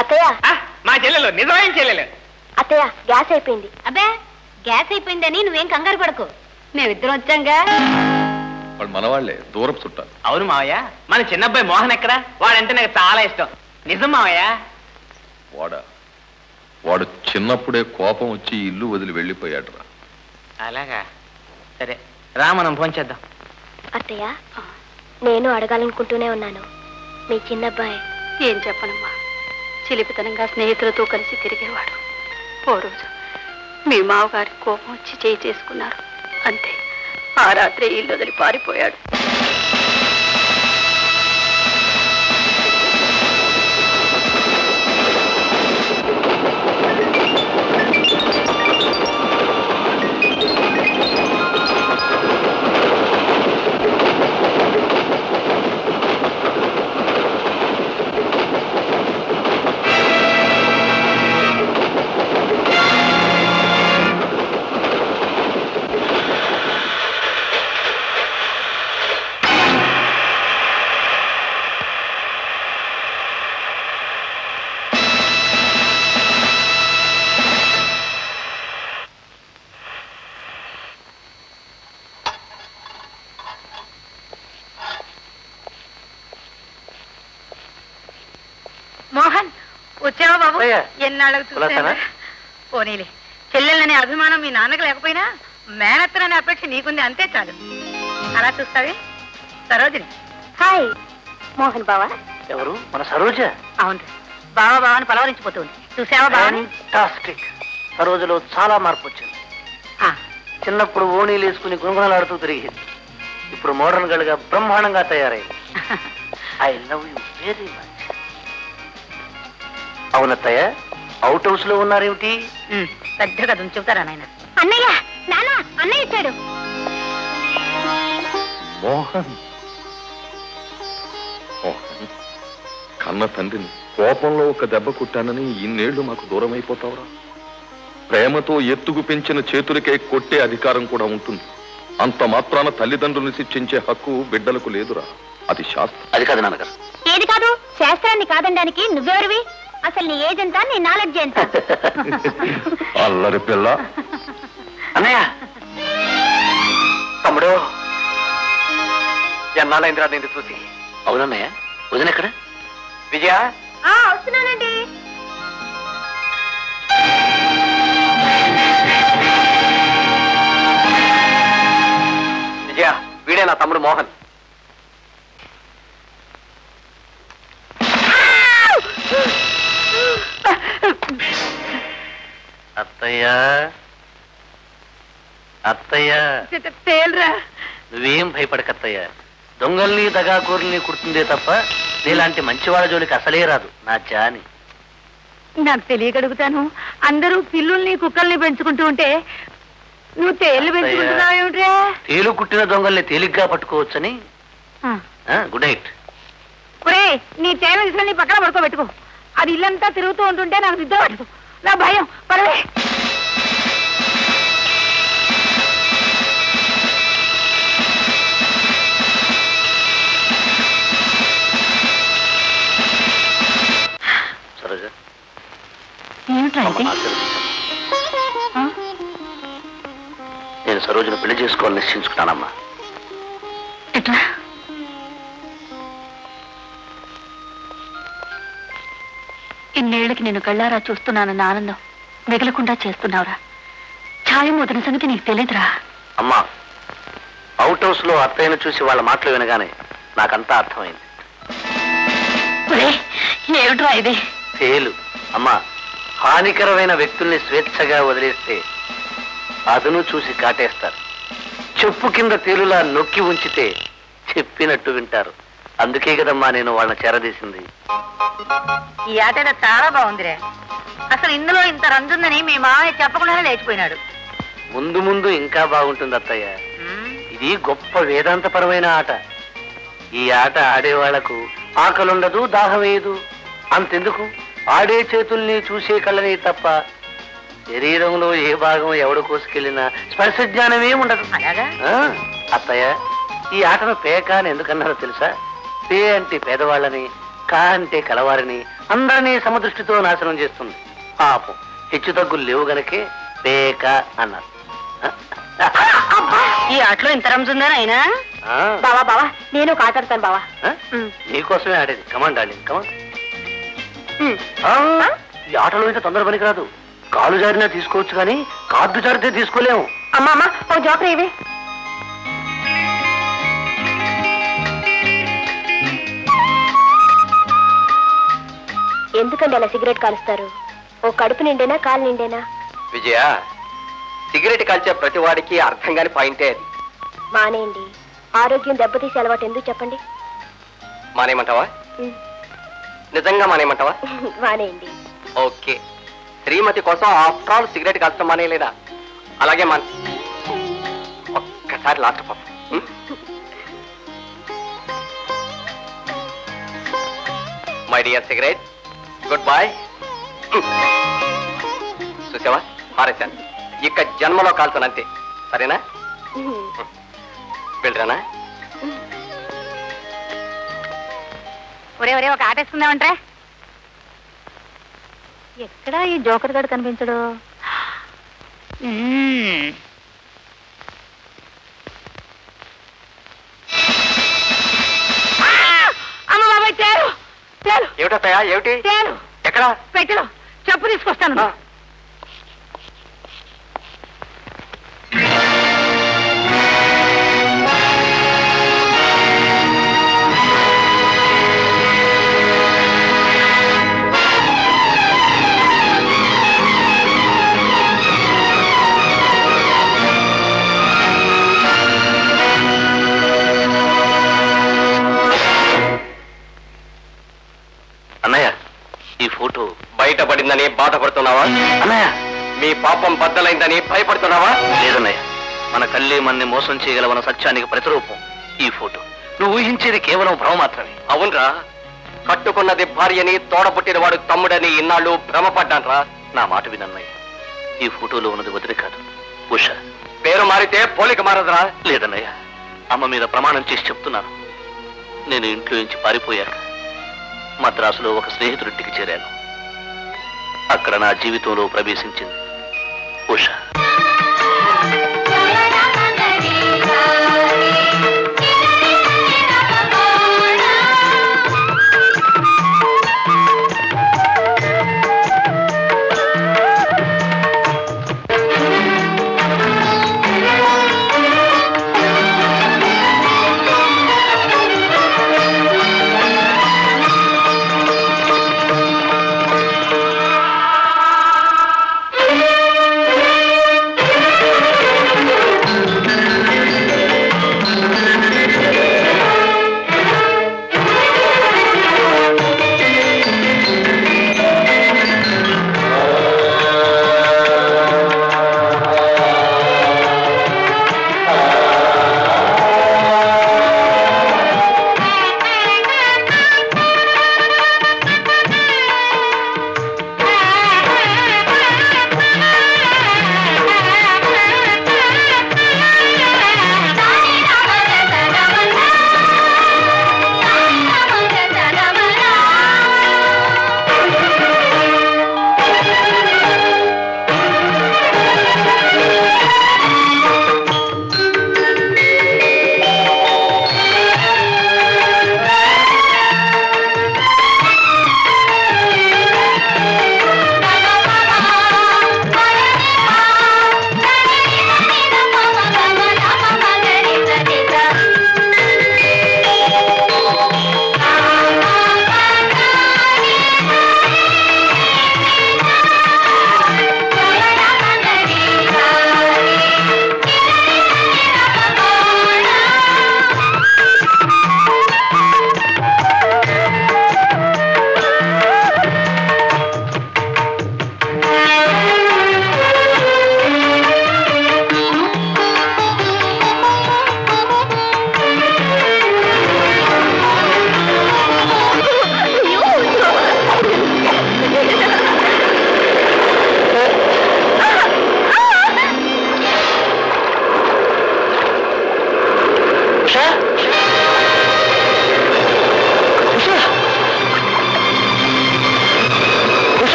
అత్తయ్య మా చెల్లెలు, నిజమైన చెల్లెలు. అత్తయ్య గ్యాస్ అయిపోయింది. అబ్బే గ్యాస్ అయిపోయిందని నువ్వేం కంగారు పడకు, మేమిద్దరం వచ్చాంగా. వాళ్ళు మనవాళ్లే, దూరపు చుట్టాలు. అవును మావయ్య, మన చిన్నబ్బాయి మోహన్ ఎక్కడా? వాడంటే నాకు చాలా ఇష్టం. నిజం మావయ్య. వాడు చిన్నప్పుడే కోపం వచ్చి ఇల్లు వదిలి వెళ్ళిపోయాడురా. అలాగా? సరే రా, మనం ఫోన్ చేద్దాం. అత్తయ్య నేను అడగాలనుకుంటూనే ఉన్నాను, మీ చిన్నబ్బాయి ఏం చెప్పనమ్మా, చిలిపితనంగా స్నేహితులతో కలిసి తిరిగేవాడు. ఓ రోజు మీ మావగారి కోపం వచ్చి చేయి చేసుకున్నారు, అంతే. ఆ రాత్రి ఇల్లు వదిలి పారిపోయాడు. మోహన్, వచ్చావా బాబు? ఎన్నాళ్ళకు చూసావా? పోనీలే, చెల్లెళ్ళనే అభిమానం మీ నాన్నకు లేకపోయినా మేనత్తననే అపేక్ష నీకుంది, అంతే చాలు. అలా చూస్తావే సరోజిని. హాయ్ మోహన్ బావా. ఎవరు? మన సరోజ. అవును, బావా బావని పలవరించిపోతుంది. చూసావా బావని? ఫాంటాస్టిక్. సరోజలో చాలా మార్పు వచ్చింది. చిన్నప్పుడు ఓణీలు వేసుకుని గుణగుణలాడుతూ తిరిగేది, ఇప్పుడు మోడర్న్ గడిగా బ్రహ్మాండంగా తయారైంది. I love you very much. అవునత్తయ్య, అవుట్ హౌస్ లో ఉన్నారేమిటి? పెద్దగా చెబుతారా నాయన? అన్నయ్య, నాన్న, అన్నయ్య ఇచ్చాడు. మోహన్, కన్న తండ్రిని కోపంలో ఒక దెబ్బ కుట్టానని ఇన్నేళ్లు మాకు దూరం అయిపోతావురా? ప్రేమతో ఎత్తుకు పెంచిన చేతులకే కొట్టే అధికారం కూడా ఉంటుంది. అంత మాత్రాన తల్లిదండ్రుల్ని శిక్షించే హక్కు బిడ్డలకు లేదురా, అది శాస్త్రం. అది కాదు నాన్నగారు. ఏది కాదు? శాస్త్రాన్ని కాదనడానికి నువ్వెవరివి? అసలు నీ ఏజ్ ఎంత, నీ నాలెడ్జ్ ఎంత? అల్లరి పిల్ల. అన్నయ్య, తమ్ముడు, ఎన్నాళ్ళైందిరా నేను చూసి. అవునన్నయ్య, వదిన ఎక్కడ? విజయ. వస్తున్నానండి. విజయ, వీడే నా తమ్ముడు మోహన్. అత్తయ్య, అత్తయ్య, తేల్రా. నువ్వేం భయపడకత్తయ్య. దొంగల్ని దగాకూరుల్ని కుడుతుందే తప్ప నీలాంటి మంచివాళ్ళ జోలికి అసలే రాదు నా జాని. నాకు తెలియగలుగుతాను, అందరూ పిల్లుల్ని కుక్కల్ని పెంచుకుంటూ ఉంటే నువ్వు తేళ్లు పెంచుకుంటున్నావేమిట్రా? తేలు కుట్టిన దొంగల్ని తేలిగ్గా పట్టుకోవచ్చని. Good night. ఒరే, నీ తేలు తీసుకొని నీ పక్కన పడుకోబెట్టుకో. అది ఇల్లంతా తిరుగుతూ ఉంటుంటే నాకు నిద్ర పట్టదు, నా భయం. పడవే. సరోజ, ఏమిట్రా ఇది? నేను సరోజను పెళ్లి చేసుకోవాలని నిశ్చయించుకున్నానమ్మా. ఎట్లా? ఇన్నేళ్లకి నేను కళ్ళారా చూస్తున్నానన్న ఆనందం మిగలకుండా చేస్తున్నావురా. ఛాయం వదిన సంగతి నీకు తెలియదురా. అమ్మా, అవుట్ హౌస్ లో అత్తయ్యను చూసి వాళ్ళ మాటలు వినగానే నాకంతా అర్థమైంది. ఏమిట్రా ఇది? తేలు అమ్మా, హానికరమైన వ్యక్తుల్ని స్వేచ్ఛగా వదిలేస్తే అదును చూసి కాటేస్తారు. చెప్పు కింద తేలులా నొక్కి ఉంచితే చెప్పినట్టు వింటారు. అందుకే కదమ్మా నేను వాళ్ళని చేరదీసింది. ఈ ఆట చాలా బాగుందిరే. అసలు ఇందులో ఇంత రంజుందని మీ మామయ్య చెప్పకుండానే లేచిపోయినాడు. ముందు ముందు ఇంకా బాగుంటుంది అత్తయ్య. ఇది గొప్ప వేదాంతపరమైన ఆట. ఈ ఆట ఆడేవాళ్లకు ఆకలుండదు, దాహం వేయదు. అంతెందుకు, ఆడే చేతుల్ని చూసే కళ్ళని తప్ప శరీరంలో ఏ భాగం ఎవడు కోసుకెళ్ళినా స్పర్శ జ్ఞానమే ఉండదు. అత్తయ్య, ఈ ఆటను పేక అని ఎందుకన్నారో తెలుసా? పే అంటే పేదవాళ్ళని, కా అంటే కలవారిని, అందరినీ సమదృష్టితో నాశనం చేస్తుంది. పాపం హెచ్చు తగ్గులు లేవు గనకే పేక అన్నారు. ఈ ఆటలో ఇంత రంజుందని అయినా బావా బావా నేను ఒక ఆట ఆడతాను బావా. నీకోసమే ఆడేది. Command darling, command. ఈ ఆటలో ఇంత తొందర పనికిరాదు. కాలు జారినా తీసుకోవచ్చు కానీ కార్డు జారితే తీసుకోలేము. అమ్మా అమ్మా ఓ జోకర్ ఇవి. ఎందుకండి అలా సిగరెట్ కాలుస్తారు? ఓ కడుపు నిండేనా కాలు నిండేనా? విజయ, సిగరెట్ కాల్చే ప్రతి వాడికి అర్థం కాని పాయింటే అది. మానేయండి. ఆరోగ్యం దెబ్బతీసే అలవాటు ఎందుకు చెప్పండి? మానేయమంటావా? నిజంగా మానేయమంటావా? మానేయండి. ఓకే, శ్రీమతి కోసం ఆఫ్టర్ ఆల్ సిగరెట్ కాల్చడం మానేయలేదా? అలాగే ఒక్కసారి లాస్ట్ పాప. My dear cigarette, good boy. చూసావా, మారేశాను. ఇక జన్మలో కాల్చనంతే, సరేనా? వెళ్ళరానా? ఒరే ఒరే ఒక ఆట వేసుకుందామంటే. ఎక్కడా ఈ జోకర్ గడు కనిపించడు? అమ్మ బాబాయ్, తేరు తేరు. ఏమిటా? ఏమిటి? తేరు ఎక్కడ? పెట్టు, చెప్పు తీసుకొస్తాను. అన్నయ్య, ఈ ఫోటో బయటపడిందని బాధపడుతున్నావా? అన్నయ్య, మీ పాపం బద్దలైందని భయపడుతున్నావా? లేదన్నయ్య, మన కళ్ళే మనని మోసం చేయగలవన్న సత్యానికి ప్రతిరూపం ఈ ఫోటో. నువ్వు ఊహించేది కేవలం భ్రమ మాత్రమే. అవునరా, కట్టుకున్నది భార్యని, తోడబుట్టిన వాడు తమ్ముడని ఇన్నాళ్ళు భ్రమపడ్డాన్రా. నా మాట వినన్నయ్య, ఈ ఫోటోలో ఉన్నది వదిలి కాదు, ఉష. పేరు మారితే పోలిక మారదురా. లేదన్నయ్య, అమ్మ మీద ప్రమాణం చేసి చెప్తున్నాను. నేను ఇంట్లో నుంచి పారిపోయాక మద్రాసులో ఒక స్నేహితుడింటికి చేరాను. అక్కడ నా జీవితంలో ప్రవేశించింది ఉష.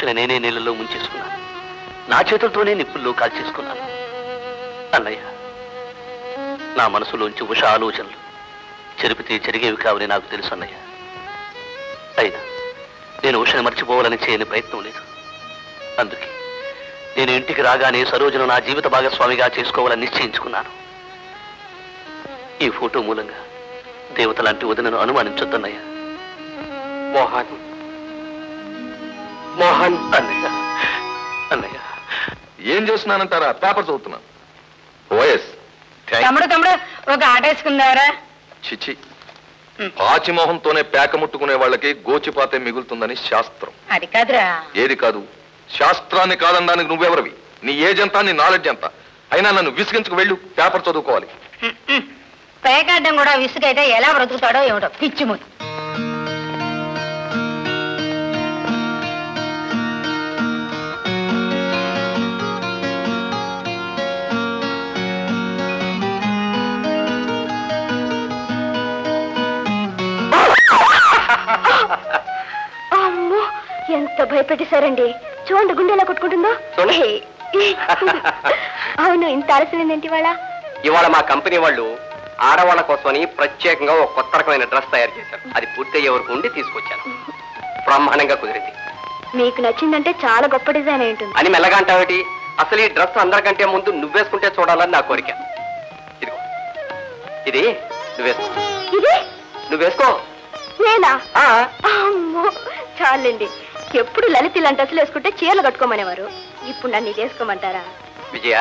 కోరికను నేనే నీళ్ళలో ముంచేసుకున్నాను. నా చేతులతోనే నిప్పుల్లో కాల్చేసుకున్నాను. అన్నయ్య, నా మనసులోంచి ఉష ఆలోచనలు చెరిపితే జరిగేవి కావని నాకు తెలుసు అన్నయ్య. అయినా నేను ఉషని మర్చిపోవాలని చేయని ప్రయత్నం లేదు. అందుకే నేను ఇంటికి రాగానే సరోజను నా జీవిత భాగస్వామిగా చేసుకోవాలని నిశ్చయించుకున్నాను. ఈ ఫోటో మూలంగా దేవత లాంటి వదినను అనుమానించొద్దన్నయ్య. మోహన్ మోహన్ అన్నయ్య, అన్నయ్య, ఏం చేస్తున్నానంటారా? పేపర్ చదువుతున్నాను. ఓఎస్ తమ్ముడు ఒక ఆట వేసుకుందారా? చిచి, పాచిమోహంతోనే పేక ముట్టుకునే వాళ్ళకి గోచిపాతే మిగులుతుందని శాస్త్రం. అది కాదురా. ఏది కాదు? శాస్త్రాన్ని కాదనడానికి నువ్వెవరివి? నీ ఏజ్ ఎంత, నీ నాలెడ్జ్ ఎంత? అయినా నన్ను విసిగించుకు వెళ్ళు, పేపర్ చదువుకోవాలి. పేకాడడం కూడా విసుగైతే ఎలా బ్రతుకుతాడో ఏమిటో పిచ్చిమూతి. అమ్మో, ఎంత భయపెట్టేశారండి. చూడండి గుండె ఎలా కొట్టుకుంటుందో. అవును, ఇంత ఆలస్యమైందేంటి వాళ్ళ? ఇవాళ మా కంపెనీ వాళ్ళు ఆడవాళ్ళ కోసమని ప్రత్యేకంగా ఒక కొత్త రకమైన డ్రెస్ తయారు చేశారు. అది పూర్తయ్యే వరకు ఉండి తీసుకొచ్చాను. బ్రహ్మాండంగా కుదిరింది. మీకు నచ్చిందంటే చాలా గొప్ప డిజైన్ అయి ఉంటుంది అని మెల్లగా అంటావేటి? అసలు ఈ డ్రెస్ అందరికంటే ముందు నువ్వేసుకుంటే చూడాలని నా కోరిక. ఇదిగో, ఇది నువ్వేసుకో. ఇది నువ్వేసుకో. నేనా? అమ్మో చాలండి. ఎప్పుడు లలిత ఇలాంటి డ్రెస్సులు వేసుకుంటే చీరలు కట్టుకోమనేవారు. ఇప్పుడు నన్ను ఇది వేసుకోమంటారా? విజయ,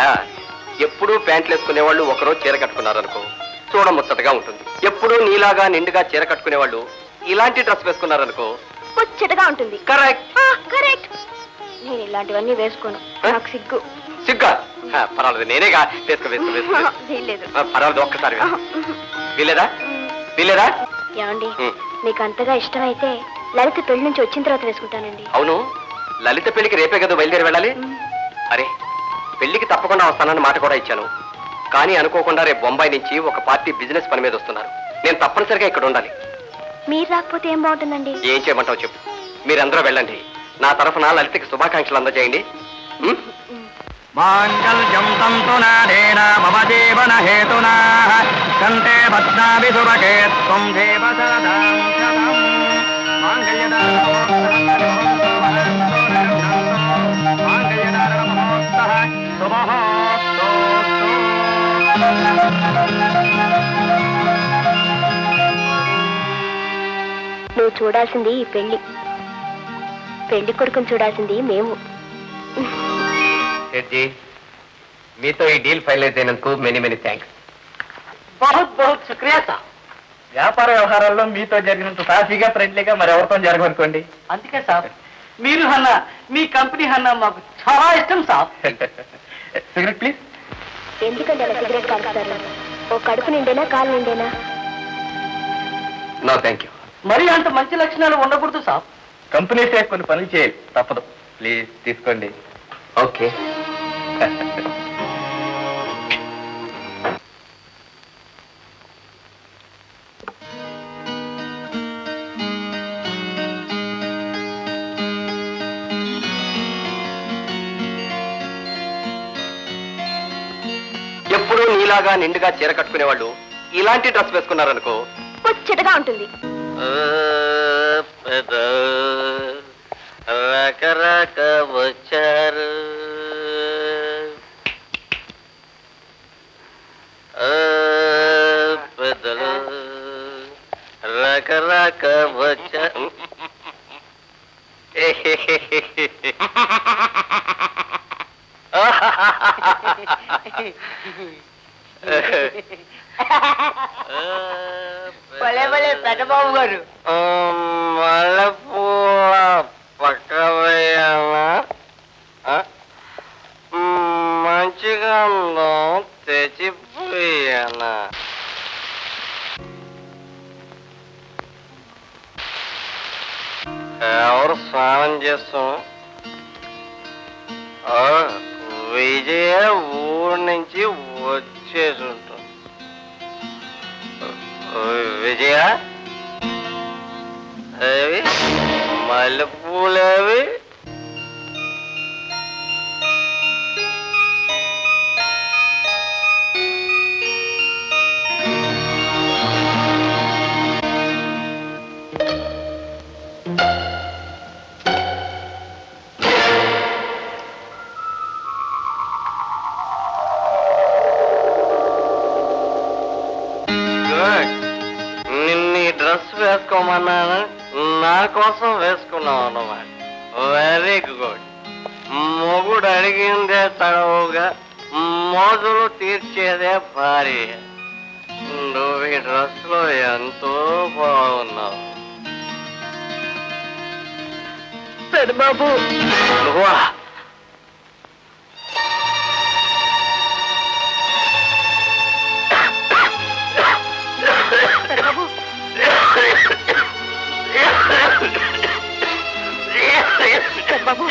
ఎప్పుడూ ప్యాంట్లు వేసుకునే వాళ్ళు ఒకరోజు చీర కట్టుకున్నారనుకో చూడముచ్చటగా ఉంటుంది. ఎప్పుడూ నీలాగా నిండుగా చీర కట్టుకునే వాళ్ళు ఇలాంటి డ్రెస్ వేసుకున్నారనుకో ముచ్చటగా ఉంటుంది. Correct, correct. నేను ఇలాంటివన్నీ వేసుకోను, నాకు సిగ్గు. సిగ్గా? పర్వాలేదు, నేనేగా. వేసుకో వేసుకో వేసుకో. వీల్లేదు. పర్వాలేదు, ఒక్కసారి వీలేదా? వీలేదా? ఏమండి, మీకు అంతగా ఇష్టమైతే లలిత పెళ్లి నుంచి వచ్చిన తర్వాత వేసుకుంటానండి. అవును, లలిత పెళ్లికి రేపే కదా బయలుదేరి వెళ్ళాలి. అరే, పెళ్లికి తప్పకుండా వస్తానని మాట కూడా ఇచ్చాను. కానీ అనుకోకుండా రేపు బొంబాయి నుంచి ఒక పార్టీ బిజినెస్ పని మీద వస్తున్నారు. నేను తప్పనిసరిగా ఇక్కడ ఉండాలి. మీరు రాకపోతే ఏం బాగుంటుందండి? ఏం చేయమంటావు చెప్పు. మీరందరూ వెళ్ళండి. నా తరఫున లలితకి శుభాకాంక్షలు అందజేయండి. మాంగళ్యం తంతునాదేన మమ జీవన హేతునా కంటే భద్రాభి సుభగే త్వం దేవ సరదాం శతం నువ్వు చూడాల్సింది ఈ పెళ్లి, పెళ్లి కొడుకుని చూడాల్సింది మేము. మీతో ఈ డీల్ ఫైనలైజ్ అయినందుకు మెనీ మెనీ థ్యాంక్స్. బహుత్ బహుత్ శుక్రియా సార్. వ్యాపార వ్యవహారాల్లో మీతో జరిగినంత సాఫీగా ఫ్రెండ్లీగా మరి ఎవరితో జరగనుకోండి. అందుకే సార్, మీరు హన్నా, మీ కంపెనీ హన్నా మాకు చాలా ఇష్టం సార్. Cigarette please. ఎందుకంటే అలా సిగరెట్ కాలుస్తారు? ఓ కడుపు నిండేనా కాలు నిండేనా? No thank you. మరి అంత మంచి లక్షణాలు ఉండకూడదు సార్. కంపెనీ సేఫ్ కొన్ని పనులు చేయాలి, తప్పదు. ప్లీజ్ తీసుకోండి. ఓకే. ఎప్పుడూ నీలాగా నిండుగా చీర కట్టుకునే వాళ్ళు ఇలాంటి డ్రెస్ వేసుకున్నారనుకో ముచ్చటగా ఉంటుంది. రకరక వచ్చారు పెద్దలు, రకరక వచ్చారు. పెద్దబాబు గారు మల్లెపూల పక్క వేయాలా? మంచిగా తెచ్చిపోయాలా? ఎవరు స్నానం చేస్తాం? విజయ ఊరు నుంచి వచ్చేసి ఉంటుంది. విజయ, అవి మల్లెపూలు అవి డ్రెస్ వేసుకోమన్నాను, నా కోసం వేసుకున్నావు అన్నమాట. Very good. మొగుడు అడిగిందే తడవుగా, మోజులు తీర్చేదే భార్య. నువ్వు ఈ డ్రెస్ లో ఎంతో బాగున్నావు. బాబు నువ్వా? బాబు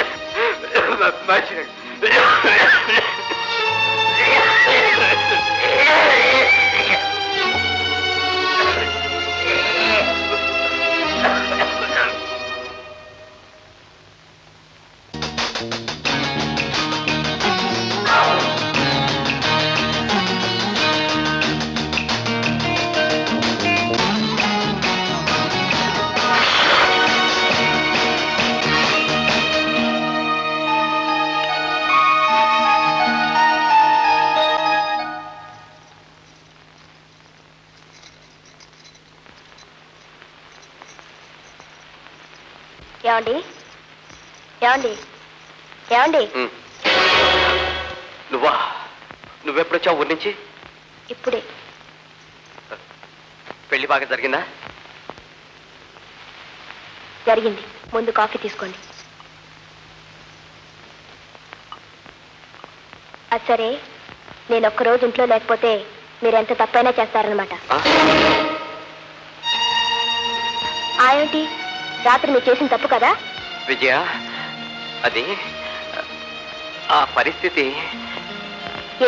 ఏమండి ఏమండి ఏమండి? నువ్వా? నువ్వెప్పుడొచ్చావు ఊరి నుంచి? ఇప్పుడే. పెళ్లి బాగా జరిగిందా? జరిగింది. ముందు కాఫీ తీసుకోండి. అది సరే, నేను ఒక్కరోజు ఇంట్లో లేకపోతే మీరెంత తప్పైనా చేస్తారనమాట. ఏంటి రాత్రి మీరు చేసిన తప్పు కదా? విజయ, అది ఆ పరిస్థితి.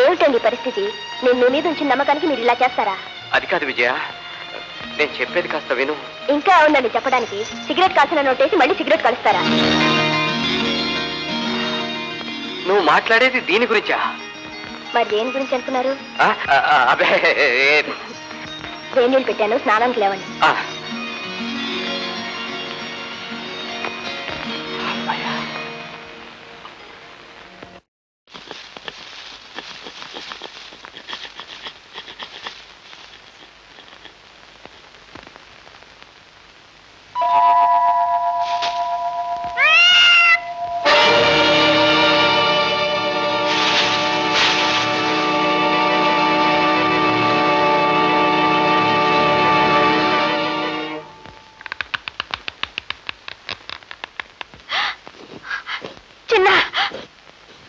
ఏమిటండి పరిస్థితి? నేను మీ మీద ఉంచిన నమ్మకానికి మీరు ఇలా చేస్తారా? అది కాదు విజయ, నేను చెప్పేది కాస్త విను. ఇంకా ఉందండి చెప్పడానికి. సిగరెట్ కాల్చిన నోటేసి మళ్ళీ సిగరెట్ కలుస్తారా? నువ్వు మాట్లాడేది దీని గురించా? మరి దేని గురించి అనుకున్నారు? అదే వేడి నీళ్ళు పెట్టాను, స్నానానికి లేవండి.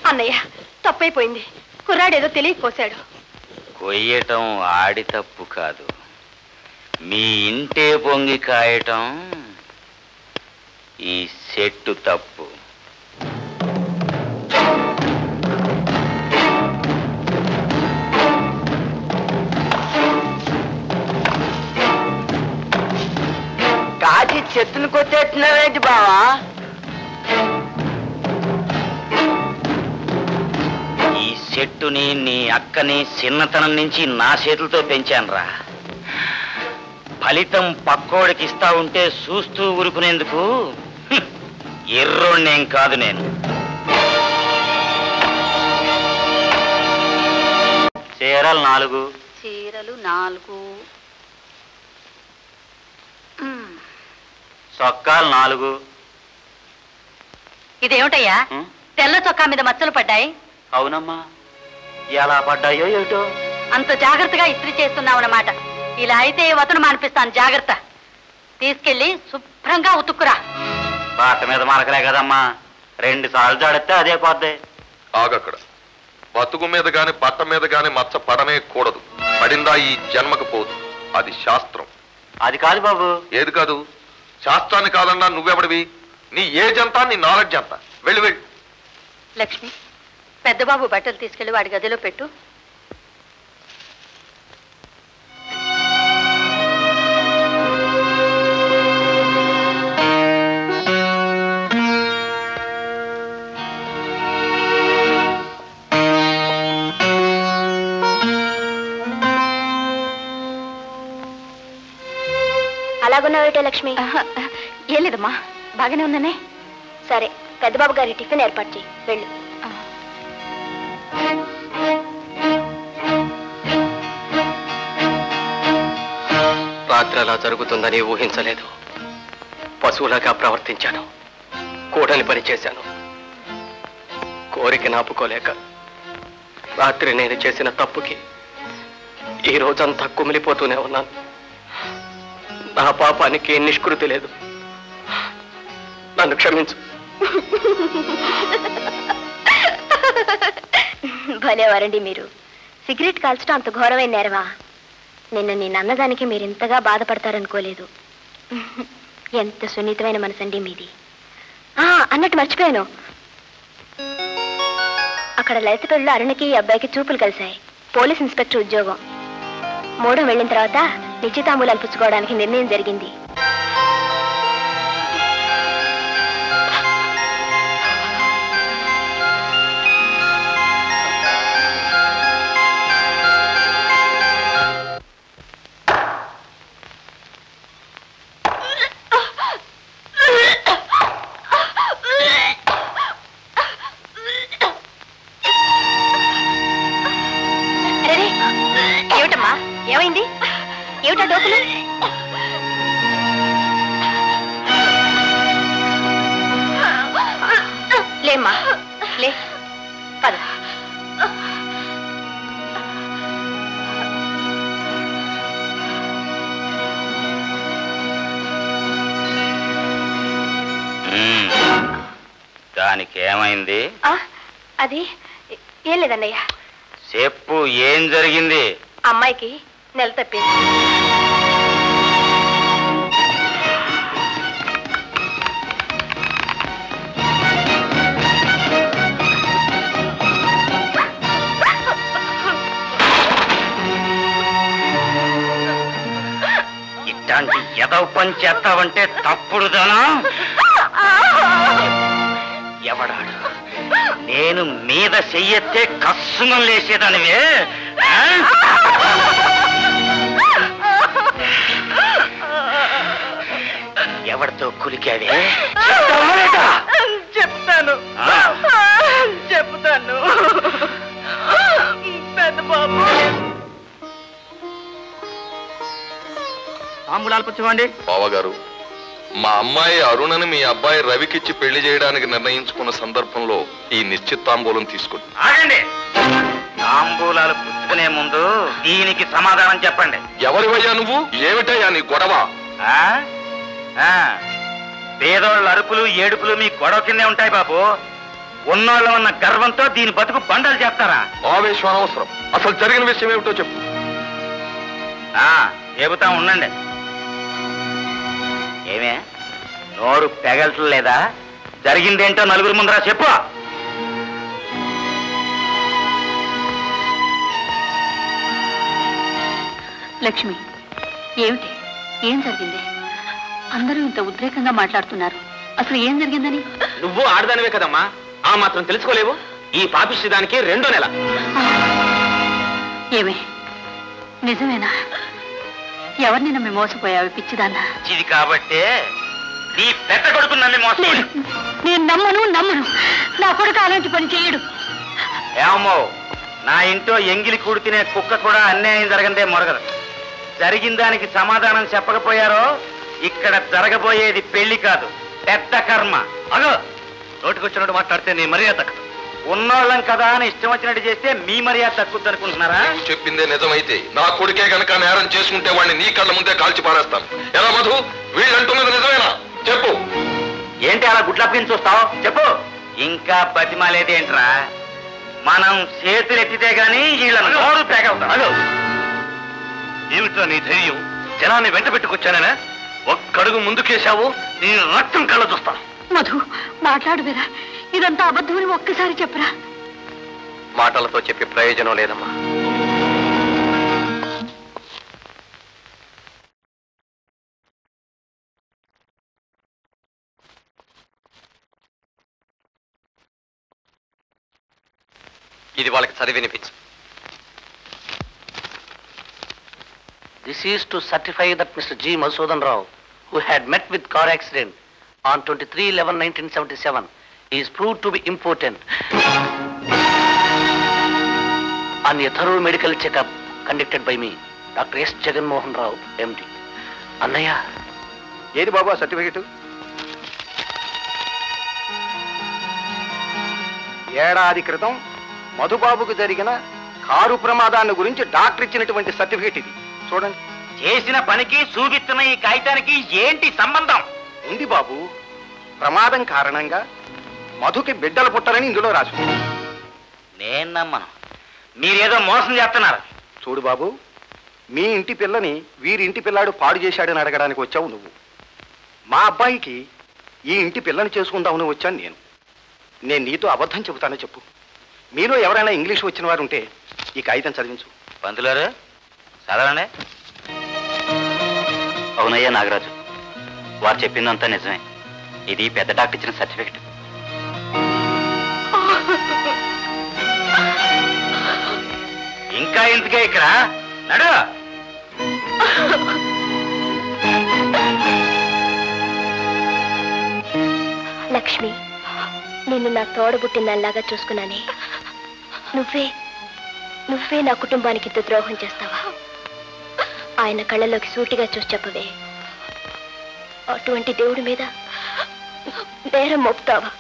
అన్నయ్య, తప్పైపోయింది. కుర్రాడేదో తెలియకోసాడు. కొయ్యటం ఆడి తప్పు కాదు, మీ ఇంటే పొంగి కాయటం ఈ చెట్టు తప్పు. కాచి చెట్టును కొట్టేస్తున్నావేంటి బావా? ఈ చెట్టుని నీ అక్కని చిన్నతనం నుంచి నా చేతులతో పెంచానురా. ఫలితం పక్కోడికి ఇస్తా ఉంటే చూస్తూ ఊరుకునేందుకు ఎర్రోణ్ణేం కాదు నేను. చీరలు 4. చీరలు 4. చొక్కాలు 4. ఇదేమిటయ్యా, తెల్ల చొక్కా మీద మచ్చలు పడ్డాయి? అవునమ్మా, ఎలా పడ్డాయో ఏటో. అంత జాగ్రత్తగా ఇస్త్రీ చేస్తున్నావన్నమాట. ఇలా అయితే వతను మానిపిస్తాను, జాగ్రత్త. తీసుకెళ్లి శుభ్రంగా ఉతుక్కురా. బాట మీద మరకలే కదమ్మా, 2 సార్లు జాడితే అదే పోద్ది. ఆగక్కడ. బతుకు మీద గాని బట్ట మీద గాని మచ్చ పడనే కూడదు. పడిందా ఈ జన్మకు పోదు. అది శాస్త్రం. అది కాదు బాబు. ఏది కాదు? శాస్త్రాన్ని కాదన్నా నువ్వెవడివి? నీ ఏజ్ అంతా, నీ నాలెడ్జ్ అంతా. వెళ్ళి వెళ్ళి. లక్ష్మి, పెద్దబాబు బట్టలు తీసుకెళ్లి వాడి గదిలో పెట్టు. అలాగున్నావేటే లక్ష్మి? ఏం లేదమ్మా, బాగానే ఉందనే. సరే, పెద్దబాబు గారి టిఫిన్ ఏర్పాటు చేయి. వెళ్ళు. రాత్రి అలా జరుగుతుందని ఊహించలేదు. పశువులాగా ప్రవర్తించాను, కూడని పని చేశాను. కోరిక నాపుకోలేక రాత్రి నేను చేసిన తప్పుకి ఈ రోజంతా కుమిలిపోతూనే ఉన్నాను. నా పాపానికి నిష్కృతి లేదు. నన్ను క్షమించు. భలేవారండి మీరు. సిగరెట్ కాల్చడం అంత ఘోరమైన నేరమా? నిన్న నేను అన్నదానికి మీరు ఇంతగా బాధపడతారనుకోలేదు. ఎంత సున్నితమైన మనసండి మీది. అన్నట్టు మర్చిపోయాను, అక్కడ లలితపల్లిలో అరుణకి అబ్బాయికి చూపులు కలిశాయి. పోలీస్ ఇన్స్పెక్టర్ ఉద్యోగం. మూడం వెళ్ళిన తర్వాత నిశ్చితాంబూలాలు పుచ్చుకోవడానికి నిర్ణయం జరిగింది. ఏమిటమ్మా, ఏమైంది? ఏమిటా డోకులు? లేమ్మా, లే, పద. దానికి ఏమైంది? అది ఏం లేదన్నయ్య. చెప్పు, ఏం జరిగింది? అమ్మాయికి నెల తప్పింది. ఇట్లాంటి ఎదవ పని చేస్తావంటే తప్పుడుదానా? ఎవడాడు? నేను మీద చెయ్యెత్తే కస్సుమం లేసేదానివే. ఎవరితో కులికావే? చెప్తాను, చెప్తాను పెద్ద బాబు. తాంబూలాలు పుచ్చుకోండి. బావగారు, మా అమ్మాయి అరుణని మీ అబ్బాయి రవికిచ్చి పెళ్లి చేయడానికి నిర్ణయించుకున్న సందర్భంలో ఈ నిశ్చితాంబూలం తీసుకోండి. ఆగండి. తాంబూలాలు పుచ్చుకునే ముందు దీనికి సమాధానం చెప్పండి. ఎవరివయ్యా నువ్వు? ఏమిటయ్యా నీ గొడవ? పేదోళ్ళ అరుపులు ఏడుపులు మీ గొడవ కిందే ఉంటాయి బాబు. ఉన్నోళ్ళ ఉన్న గర్వంతో దీని బతుకు బండలు చేస్తారా? ఆవేశం అనవసరం. అసలు జరిగిన విషయం ఏమిటో చెప్పు. చెబుతా ఉండండి. ఏమే, నోరు పెగల్చలేదా? జరిగిందేంటో నలుగురు ముందరా చెప్పు. లక్ష్మి, ఏమిటి? ఏం జరిగింది? అందరూ ఇంత ఉద్రేకంగా మాట్లాడుతున్నారు. అసలు ఏం జరిగిందని? నువ్వు ఆడదానివే కదమ్మా, ఆ మాత్రం తెలుసుకోలేవు? ఈ పాపిష్టి దానికి 2వ నెల. ఏమే, నిజమేనా? ఎవరిని నమ్మి మోసపోయావు పిచ్చిదాన్నా? ఇది కాబట్టే నీ పెద్ద కొడుకు నమ్మి మోసపోయాడు. నేను నమ్మను. నా కొడుకు అలాంటి పని చేయడు. ఏమో, నా ఇంట్లో ఎంగిలి కూడి తినే కుక్క కూడా అన్యాయం జరగందే మొరగదు. జరిగిన దానికి సమాధానం చెప్పకపోయారో ఇక్కడ జరగబోయేది పెళ్లి కాదు, పెద్ద కర్మ. అగో, నోటికొచ్చినట్టు మాట్లాడితే నీ మర్యాద తగ్గదు. ఉన్నోళ్ళం కదా అని ఇష్టం వచ్చినట్టు చేస్తే మీ మర్యాద తక్కువద్దు అనుకుంటున్నారా? నువ్వు చెప్పిందే నిజమైతే నా కొడుకే గనక నేరం చేసుకుంటే వాడిని నీ కళ్ళ ముందే కాల్చి పారేస్తాను. ఎలా మధు, వీళ్ళంటున్నది నిజమేనా? చెప్పు. ఏంటి అలా గుడ్లప్పని చూస్తావు? చెప్పు. ఇంకా బతిమాలేదేంట్రా? మనం చేతులు ఎత్తితే గాని వీళ్ళని నోరు పేగవుతాం. ఏమిట్రా నీ ధైర్యం? జనాన్ని వెంట పెట్టుకొచ్చానేనా? ఒక్కడుగు ముందుకేశావు, నీ రక్తం కళ్ళ చూస్తాను. మధు, మాట్లాడువేరా? ఇదంతా అబద్ధమని ఒక్కసారి చెప్పరా. మాటలతో చెప్పి ప్రయోజనం లేదమ్మా. ఇది వాళ్ళకి చదివి వినిపించు. This is to certify that Mr. G. Madhusudan Rao, who had met with car accident on 23/11/1977, is proved to be impotent. On a thorough medical checkup conducted by me, Dr. S. Jagan Mohan Rao, MD. అన్నయ్య, ఏది బాబు ఆ సర్టిఫికెట్? ఏడాది క్రితం మధుబాబుకు జరిగిన కారు ప్రమాదాన్ని గురించి డాక్టర్ ఇచ్చినటువంటి సర్టిఫికెట్ ఇది. చూడండి. చేసిన పనికి చూపిస్తున్న ఈ కాగితానికి ఏంటి సంబంధం? ఉంది బాబు. ప్రమాదం కారణంగా మధుకి బిడ్డలు పుట్టాలని ఇందులో రాసి ఉంది. నేను నమ్మను. మీరేదో మోసం చేస్తున్నారు. చూడు బాబు, మీ ఇంటి పిల్లని వీరి ఇంటి పిల్లాడు పాడు చేశాడని అడగడానికి వచ్చావు నువ్వు. మా అబ్బాయికి ఈ ఇంటి పిల్లని చేసుకుందామని వచ్చాను నేను. నేను నీతో అబద్ధం చెబుతానో చెప్పు. మీలో ఎవరైనా ఇంగ్లీష్ వచ్చిన వారు ఉంటే ఈ కాగితం చదివించు. పంతులారు చదవండి. అవునయ్యా నాగరాజు, వారు చెప్పిందంతా నిజమే. ఇది పెద్ద డాక్టర్ ఇచ్చిన సర్టిఫికెట్. ఇంకా ఎందుకే ఇక్కడ నడు. లక్ష్మి, నిన్ను నా తోడబుట్టినలాగా చూసుకున్నానే. నువ్వే నా కుటుంబానికి ఇంత ద్రోహం చేస్తావా? ఆయన కళ్ళలోకి సూటిగా చూసి చెప్పవే. అటువంటి దేవుడి మీద నేరం మోపుతావా?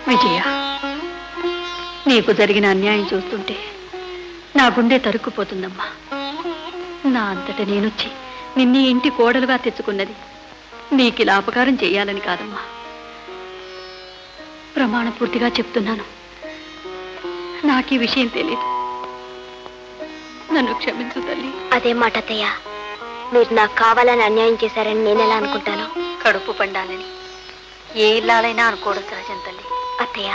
విజయ, నీకు జరిగిన అన్యాయం చూస్తుంటే నా గుండె తరుక్కుపోతుందమ్మా. నా అంతట నేనొచ్చి నిన్ను ఇంటి కోడలుగా తెచ్చుకున్నది నీకు ఇలా అపకారం చేయాలని కాదమ్మా. ప్రమాణపూర్తిగా చెప్తున్నాను, నాకు ఈ విషయం తెలియదు. నన్ను క్షమించు తల్లి. అదే మాట అత్తయ్య, మీరు నాకు కావాలని అన్యాయం చేశారని నేనెలా అనుకుంటాను? కడుపు పండాలని ఏ ఇల్లాలైనా అనుకోవడం సహజం తల్లి. అత్తయ్య,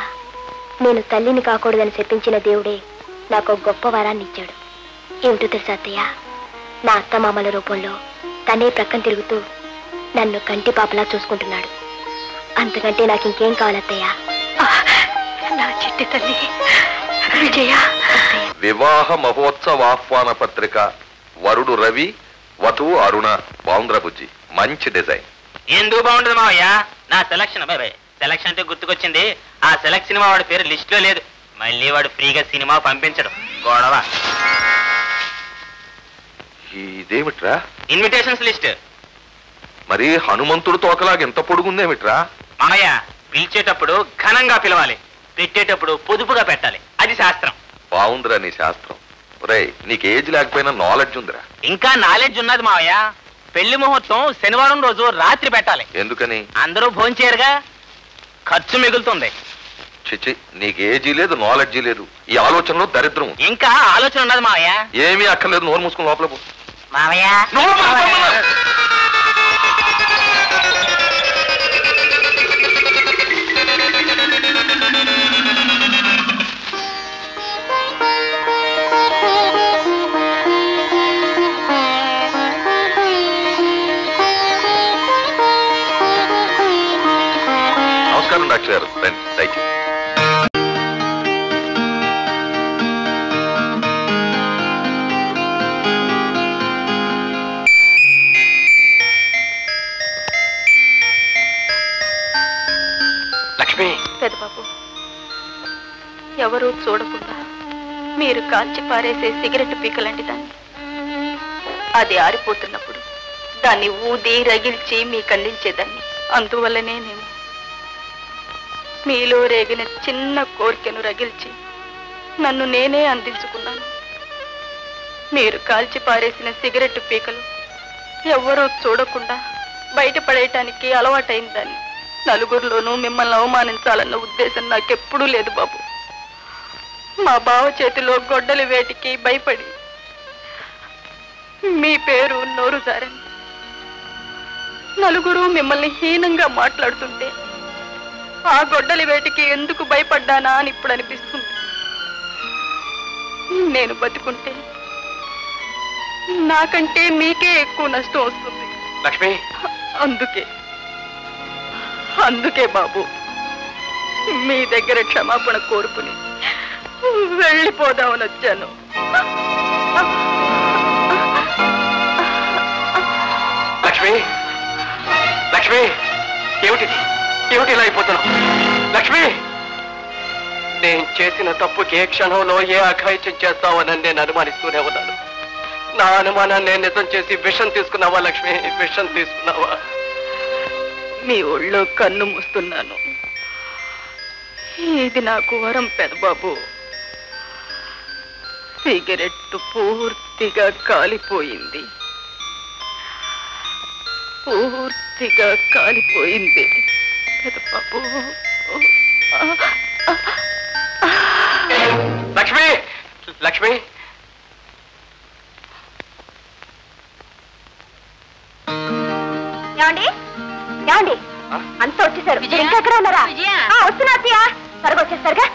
నేను తల్లిని కాకూడదని చెప్పించిన దేవుడే నాకు గొప్ప వరాన్ని ఇచ్చాడు. ఏమిటో తెలుసా అత్తయ్య, నా అత్తమామల రూపంలో తనే ప్రక్కన తిరుగుతూ నన్ను కంటి పాపలా చూసుకుంటున్నాడు. అంతకంటే నాకు ఇంకేం కావాలత్తయ్య? నా చిట్టి తల్లి విజయ. వివాహ మహోత్సవాహ్వాన పత్రిక. వరుడు రవి, వధువు అరుణ. బాగుందిరా బుజ్జి, మంచి డిజైన్. ఎందుకు బాగుంటుంది మావయ్య? నా సెలక్షన్ సెలక్షన్ అంటే గుర్తుకొచ్చింది. ఆ సెలక్ట్ సినిమా వాడి పేరు లిస్ట్ లో లేదు. మళ్ళీ వాడు ఫ్రీగా సినిమా పంపించడం గొడవ. ఇదేమిట్రా? Invitations list. మరి హనుమంతుడు తోకలాగా ఎంత పొడుగుందేమిట్రా? మామయ్య, పిలిచేటప్పుడు ఘనంగా పిలవాలి, పెట్టేటప్పుడు పొదుపుగా పెట్టాలి. అది శాస్త్రం. బాగుందిరా నీ శాస్త్రం. రేయ్, నీకు ఏజ్ లేకపోయినా నాలెడ్జ్ ఉందిరా. ఇంకా నాలెడ్జ్ ఉన్నది మావయ్య. పెళ్లి ముహూర్తం శనివారం రోజు రాత్రి పెట్టాలి. ఎందుకని? అందరూ భోంచేయరుగా, ఖర్చు మిగులుతుంది. చిచి, నీకు ఏజీ లేదు, నాలెడ్జీ లేదు. ఈ ఆలోచనలో దరిద్రం. ఇంకా ఆలోచన ఉన్నది మావయ్య. ఏమీ అక్కర్లేదు, నోరు మూసుకుని లోపల పో. మావయ్య, నమస్కారం డాక్టర్ గారు. రండి, దయచేసి. లక్ష్మి. పెద్దబాబు, ఎవరూ చూడకుండా మీరు కాల్చి పారేసే సిగరెట్ పీకలాంటి దాన్ని. అది ఆరిపోతున్నప్పుడు దాన్ని ఊది రగిల్చి మీకు అందించేదాన్ని. అందువల్లనే నేను మీలో రేగిన చిన్న కోరికను రగిల్చి నన్ను నేనే అందించుకున్నాను. మీరు కాల్చి పారేసిన సిగరెట్ పీకలు ఎవ్వరూ చూడకుండా బయటపడేయటానికి అలవాటైందాన్ని. నలుగురిలోనూ మిమ్మల్ని అవమానించాలన్న ఉద్దేశం నాకెప్పుడూ లేదు బాబు. మా బావ చేతిలో గొడ్డలి వేటికి భయపడి మీ పేరు నోరు జారని నలుగురు మిమ్మల్ని హీనంగా మాట్లాడుతుంటే ఆ గొడ్డలి వేటికి ఎందుకు భయపడ్డానా అని ఇప్పుడు అనిపిస్తుంది. నేను బతుకుంటే నాకంటే మీకే ఎక్కువ నష్టం వస్తుంది. లక్ష్మి, అందుకే బాబు మీ దగ్గర క్షమాపణ కోరుకుని వెళ్ళిపోదామని వచ్చాను. లక్ష్మి, లక్ష్మి, ఏమిటిది? ఏమిటి ఇలా అయిపోతున్నావు? లక్ష్మి, నేను చేసిన తప్పుకి ఏ క్షణంలో ఏ అఘాయిత్యం చేస్తావని నేను అనుమానిస్తూనే ఉన్నాను. నా అనుమానాన్ని నేను నిజం చేసి విషం తీసుకున్నావా లక్ష్మి? విషం తీసుకున్నావా? మీ ఒళ్ళో కన్ను మూస్తున్నాను. ఇది నాకు వరం పెదబాబు. సిగరెట్టు పూర్తిగా కాలిపోయింది, పూర్తిగా కాలిపోయింది పెదబాబు. లక్ష్మి, లక్ష్మి, ఏమండి ఏమండి అంతా వచ్చేసారు. ఇంకా ఎక్కడ ఉన్నారా? వస్తున్నా అత్తయ్య, త్వరగా వచ్చేస్తారుగా.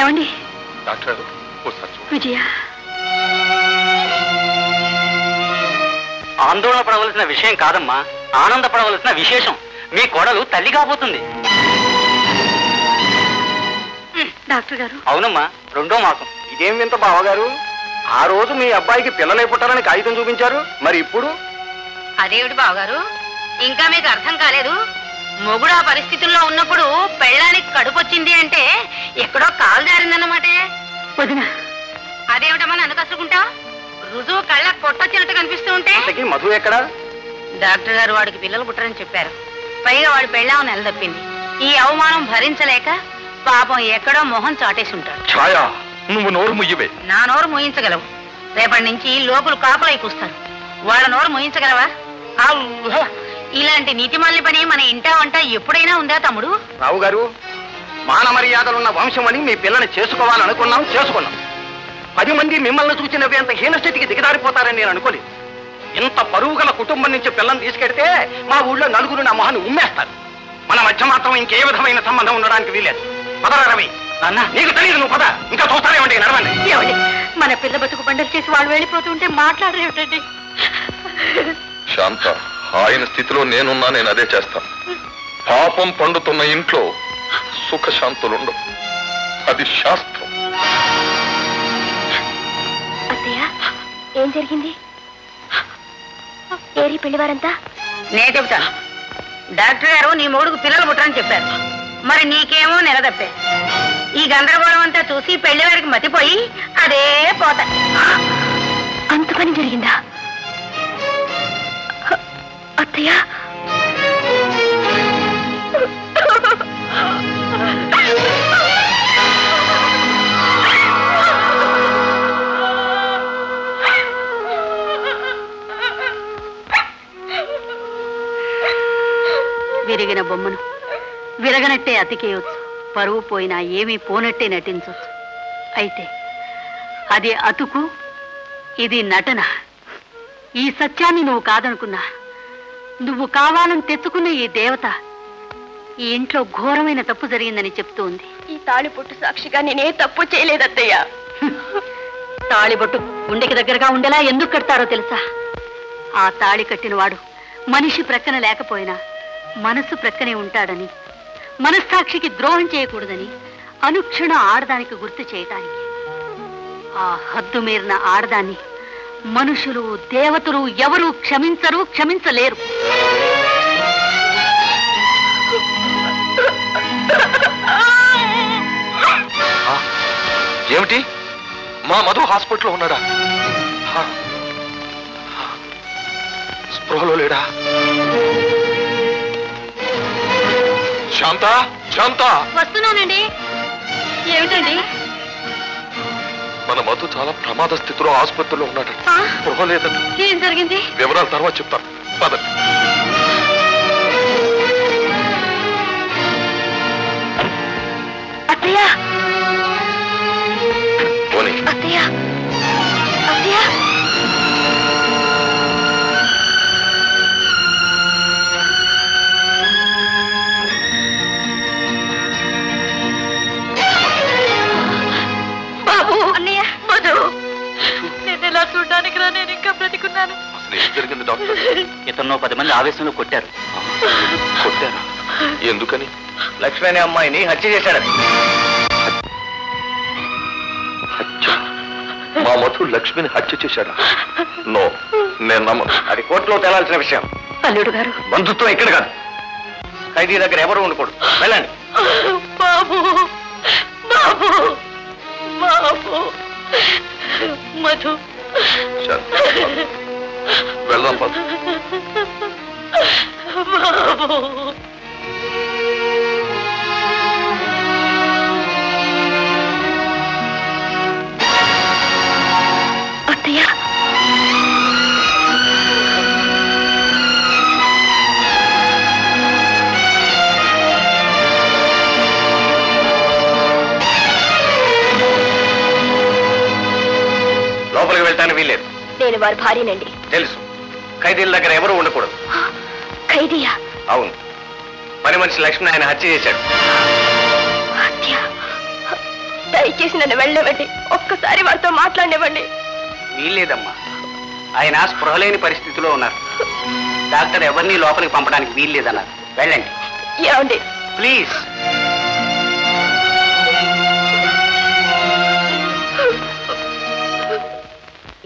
ఏమండి డాక్టర్ ఒకసారి చూడు. విజయ ఆందోళన పడవలసిన విషయం కాదమ్మా, ఆనందపడవలసిన విశేషం. మీ కోడలు తల్లి కాబోతుంది. డాక్టర్ గారు. అవునమ్మా, 2వ మాసం. ఇదేం వింత బావగారు? ఆ రోజు మీ అబ్బాయికి పిల్లలే పుట్టాలని కాగితం చూపించారు, మరి ఇప్పుడు? అదేమిటి బావగారు, ఇంకా మీకు అర్థం కాలేదు? మొగుడు ఆ పరిస్థితుల్లో ఉన్నప్పుడు పెళ్ళానికి కడుపు వచ్చింది అంటే ఎక్కడో కాలు జారిందన్నమాటే. వదిన అదేమిటమ్మా నన్ను కసుకుంటా? రుజువు కళ్ళ కొట్టొచ్చినట్టు కనిపిస్తూ ఉంటే. మధు ఎక్కడా? డాక్టర్ గారు వాడికి పిల్లలు పుట్టరని చెప్పారు. పైగా వాడి పెళ్ళాం నెలదప్పింది. ఈ అవమానం భరించలేక పాపం ఎక్కడో మొహం చాటేసి ఉంటాడు. ఛాయా, నువ్వు నోరు ముయ్యవే. నా నోరు మూయించగలవు. రేపటి నుంచి లోకులు కాపలై కూస్తారు. వాళ్ళ నోరు మూయించగలవా? ఇలాంటి నీతిమాలిన పని మన ఇంటా వంట ఎప్పుడైనా ఉందా తమ్ముడు? రావు గారు, మాన మర్యాదలున్న వంశం అని మీ పిల్లని చేసుకోవాలనుకున్నాం, చేసుకున్నాం. 10 మంది మిమ్మల్ని చూసి నవ్వేంత హీనస్థితికి దిగదారిపోతారని నేను అనుకోలేదు. ఇంత పరువు గల కుటుంబం నుంచి పిల్లని తీసుకెడితే మా ఊళ్ళో నలుగురు నా మొహాన్ని ఉమ్మేస్తారు. మన మధ్య మాత్రం ఇంకే విధమైన సంబంధం ఉండడానికి వీలేదు. పదరా రవి. అన్న నీకు తెలియదు, నువ్వు పద. ఇంకా చూస్తారేమండి, నడవండి. మన పిల్ల బతుకు బండలు చేసి వాళ్ళు వెళ్ళిపోతుంటే మాట్లాడరేమిటండి? శాంత, ఆయన స్థితిలో నేనున్నా నేను అదే చేస్తాను. పాపం పండుతున్న ఇంట్లో సుఖశాంతులుండవు. అది శాస్త్రం. అత్తయ్య, ఏం జరిగింది? ఏరి పెళ్లివారంతా? నే చెబుతాను. డాక్టర్ గారు నీ మూడుకు పిల్లలు పుట్టరని చెప్పారు. మరి నీకేమో నెలదప్పే. ఈ గందరగోళం అంతా చూసి పెళ్లి వారికి మతిపోయి అదే పోత. అంత పని జరిగిందా అత్తయ్య? విరిగిన బొమ్మను విరగనట్టే అతికేయొచ్చు, పరువు పోయినా ఏమీ పోనట్టే నటించవచ్చు. అయితే అది అతుకు, ఇది నటన. ఈ సత్యాన్ని నువ్వు కాదనుకున్నా, నువ్వు కావాలని తెచ్చుకున్న ఈ దేవత ఈ ఇంట్లో ఘోరమైన తప్పు జరిగిందని చెప్తూ ఉంది. ఈ తాళిబొట్టు సాక్షిగా నేనే తప్పు చేయలేదత్తయ్య. తాళిబొట్టు గుండెకి దగ్గరగా ఉండేలా ఎందుకు కడతారో తెలుసా? ఆ తాళి కట్టినవాడు మనిషి ప్రక్కన లేకపోయినా మనసు ప్రక్కనే ఉంటాడని, మనస్సాక్షికి ద్రోహం చేయకూడదని అనుక్షణం ఆడదానికి గుర్తు చేయటానికి. ఆ హద్దు మీరిన ఆడదాన్ని మనుషులు, దేవతలు ఎవరూ క్షమించరు, క్షమించలేరు. ఏమిటి? మా మధు హాస్పిటల్లో ఉన్నాడా? స్పృహలో లేడా? శాంత, శాంత, వస్తున్నానండి. ఏమిటండి? మన మధు చాలా ప్రమాద స్థితిలో ఆసుపత్రిలో ఉన్నాడు. స్పృహ లేదండి. ఏం జరిగింది? వివరాలు తర్వాత చెప్తాను. పదండి. అత్తయ్య, పోనీ. అత్తయ్య, అత్తయ్య. బాబు, అన్నయ్య, మధు, నేను ఎలా చూడడానికి రా, నేను ఇంకా బ్రతికున్నాను. అసలు ఏం జరిగింది డాక్టర్? ఇతను 10 మంది ఆవేశంలో కొట్టారు. కొట్టారా? ఎందుకని? లక్ష్మి అనే అమ్మాయిని హత్య చేశాడని. హత్య? మా మధు లక్ష్మిని హత్య చేశాడా? నో, నేను నమ్మను. అది కోర్టులో తేలాల్సిన విషయం. అల్లుడు గారు, బంధుత్వం ఇక్కడ కాదు. ఖైదీ దగ్గర ఎవరు ఉండకూడదు. వెళ్ళండి. బాబు, బాబు, బాబు, మధు. వెళ్దాం పద. బాబు. అత్తయ్య, లోపలికి వెళ్ళటానికి వీల్లేదు. నేను వారి భార్యనండి. తెలుసు. ఖైదీల దగ్గర ఎవరు ఉండకూడదు. ఖైదీయా? అవును. పని మనిషి లక్ష్మిని ఆయన హత్య చేశాడు. హత్య? దయచేసి నన్ను వెళ్ళనివ్వండి. ఒక్కసారి వారితో మాట్లాడనివ్వండి. వీల్లేదమ్మా, ఆయన స్పృహలేని పరిస్థితిలో ఉన్నారు. డాక్టర్ ఎవరిని లోపలికి పంపడానికి వీల్లేదన్నారు. వెళ్ళండి. ఏమండి? ప్లీజ్.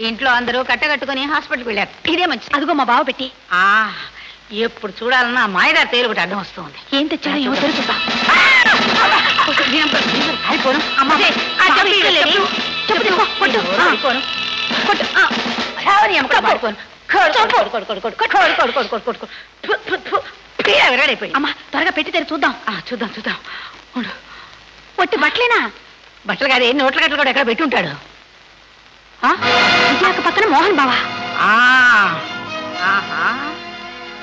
ఇంట్లో అందరూ కట్టగట్టుకుని హాస్పిటల్కి వెళ్ళారు. ఇదే మంచిది. అదిగో మా బావ పెట్టి. ఎప్పుడు చూడాలన్నా మాయదారి తేలు ఒకటి అడ్డం వస్తుంది. ఏం తెచ్చాడో ఏమో తెలుసుకుంటా. అమ్మా త్వరగా పెట్టి తెరి చూద్దాం. చూద్దాం చూద్దాం. పొట్టి బట్టలేనా? బట్టలు కాదే, నోట్ల గట్టలు కూడా ఎక్కడ పెట్టి ఉంటాడు. విజయాక పక్కన మోహన్ బావా. ఆహా,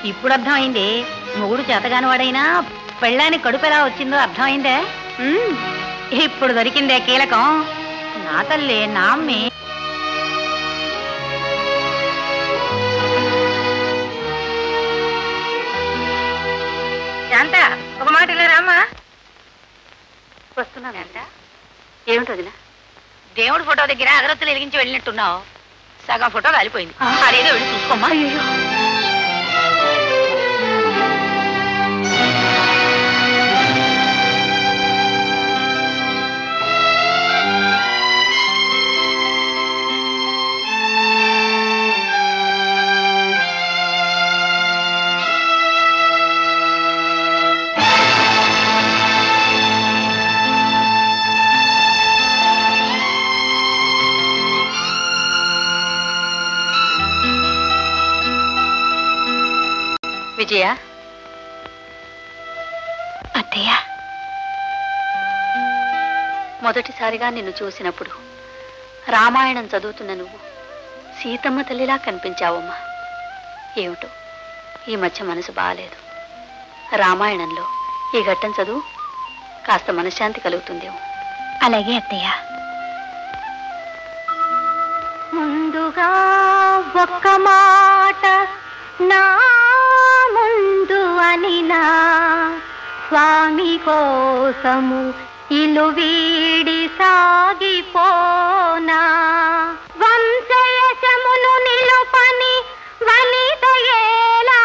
ఇప్పుడు అర్థమైంది. మొగుడు చేతగాని వాడైనా పెళ్ళానికి కడుపు ఎలా వచ్చిందో అర్థమైందే. ఇప్పుడు దొరికిందే కీలకం. నా తల్లి, నా అమ్మే. శాంత, ఒక మాట ఇలా రామ్మా. వస్తున్నానంట. ఏమిటి వదినా? దేవుడి ఫోటో దగ్గర అగరత్తులు వెలిగించి వెళ్ళినట్టున్నావు. సగం ఫోటో కాలిపోయింది. అదేదో వెళ్ళి చూసుకోమ్మా. అయ్యో, విజయ. అత్తయ్య, మొదటిసారిగా నిన్ను చూసినప్పుడు రామాయణం చదువుతున్న నువ్వు సీతమ్మ తల్లిలా కనిపించావమ్మా. ఏమిటో ఈ మధ్య మనసు బాగాలేదు. రామాయణంలో ఈ ఘట్టం చదువు, కాస్త మనశ్శాంతి కలుగుతుందేమో. అలాగే అత్తయ్య. ముందుగా ఒక్క మాట నా ముందు అనినా, స్వామి కోసము ఇల్లు వీడి సాగిపోనా, వంశయశమును నిలుపని వనితయేలా,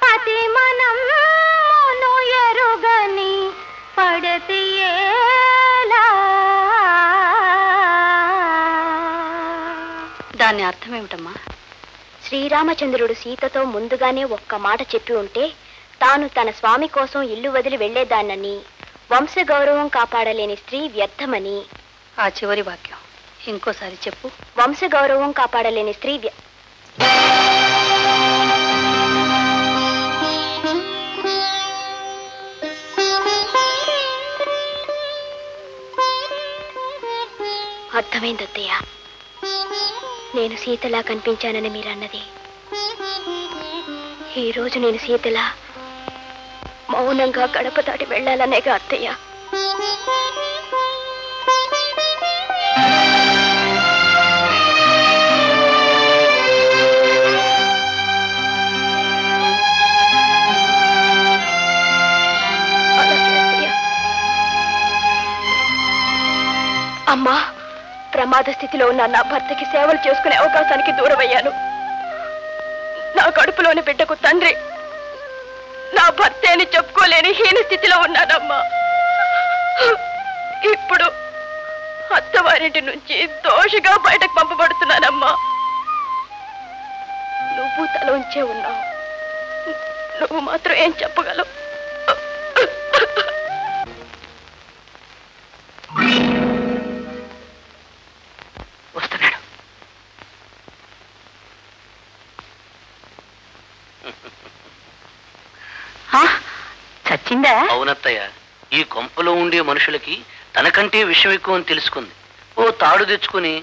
పతి మనమును ఎరుగని పడతియేలా. దాని అర్థమేమిటమ్మా? శ్రీరామచంద్రుడు సీతతో ముందుగానే ఒక్క మాట చెప్పి ఉంటే తాను తన స్వామి కోసం ఇల్లు వదిలి వెళ్లేదాన్నని, వంశగౌరవం కాపాడలేని స్త్రీ వ్యర్థమని. ఆ చివరి వాక్యం ఇంకోసారి చెప్పు. వంశగౌరవం కాపాడలేని స్త్రీ అర్థమైందత్తయ్య. నేను సీతలా కనిపించానని మీరన్నది. ఈ రోజు నేను సీతలా మౌనంగా గడప దాటి వెళ్ళాలనేగా అత్తయ్య. అమ్మా, ప్రమాద స్థితిలో ఉన్న నా భర్తకి సేవలు చేసుకునే అవకాశానికి దూరమయ్యాను. నా కడుపులోని బిడ్డకు తండ్రి, నా భర్తే అని చెప్పుకోలేని హీన స్థితిలో ఉన్నానమ్మా. ఇప్పుడు అత్తవారింటి నుంచి దోషిగా బయటకు పంపబడుతున్నానమ్మా. నువ్వు తల ఉంచే ఉన్నావు. నువ్వు మాత్రం ఏం చెప్పగలవు? వస్తున్నాడు. చచ్చిందా? అవునత్తయ్య, ఈ కొంపలో ఉండే మనుషులకి తనకంటే విషయం ఎక్కువ అని తెలుసుకుంది. ఓ తాడు తెచ్చుకుని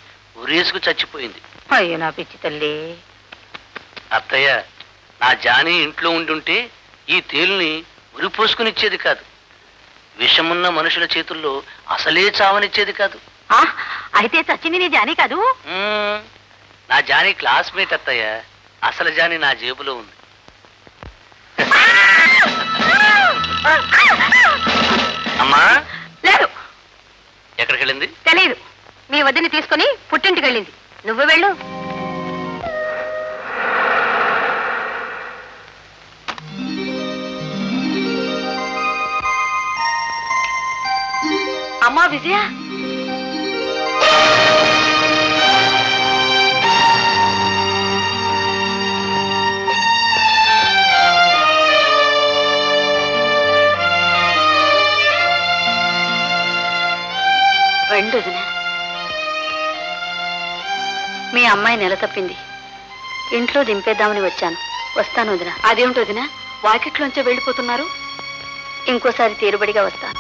ఉరేసుకు చచ్చిపోయింది. అయ్యో నా పిచ్చి తల్లి. అత్తయ్య, నా జానీ ఇంట్లో ఉండుంటే ఈ తేలుని ఉరిపోసుకునిచ్చేది కాదు. విషమున్న మనుషుల చేతుల్లో అసలే చావనిచ్చేది కాదు. అయితే చచ్చింది నీ జానీ కాదు? నా జానీ క్లాస్మేట్ అత్తయ్య. అసలు జానీ నా జేబులో ఉంది. అమ్మా లేదు, ఎక్కడికి వెళ్ళింది? తెలీదు. మీ వదిని తీసుకుని పుట్టింటికి వెళ్ళింది. నువ్వు వెళ్ళు. అమ్మా విజయ, రెండు వదినా. మీ అమ్మాయి నెల తప్పింది. ఇంట్లో దింపేద్దామని వచ్చాను. వస్తాను వదినా. అదేమిటి వదినా, వాకిట్లోంచే వెళ్ళిపోతున్నారు? ఇంకోసారి తీరుబడిగా వస్తాను.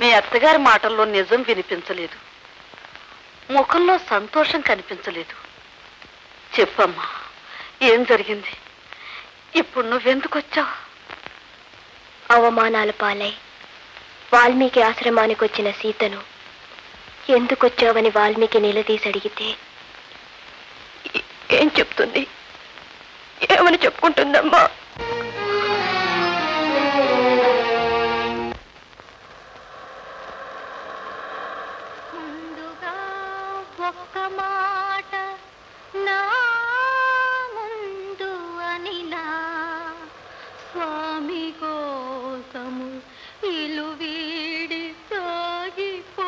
మీ అత్తగారి మాటల్లో నిజం వినిపించలేదు, ముఖంలో సంతోషం కనిపించలేదు. చెప్పమ్మా, ఏం జరిగింది? ఇప్పుడు నువ్వెందుకు వచ్చావు? అవమానాల పాలై వాల్మీకి ఆశ్రమానికి వచ్చిన సీతను ఎందుకొచ్చావని వాల్మీకి నిలదీసి అడిగితే ఏం చెప్తుంది? ఏమని చెప్పుకుంటుందమ్మా? ఒక్క మాట నా ముందు అనిలా స్వామి కోసము ఇలు వీడి సాగిపోనా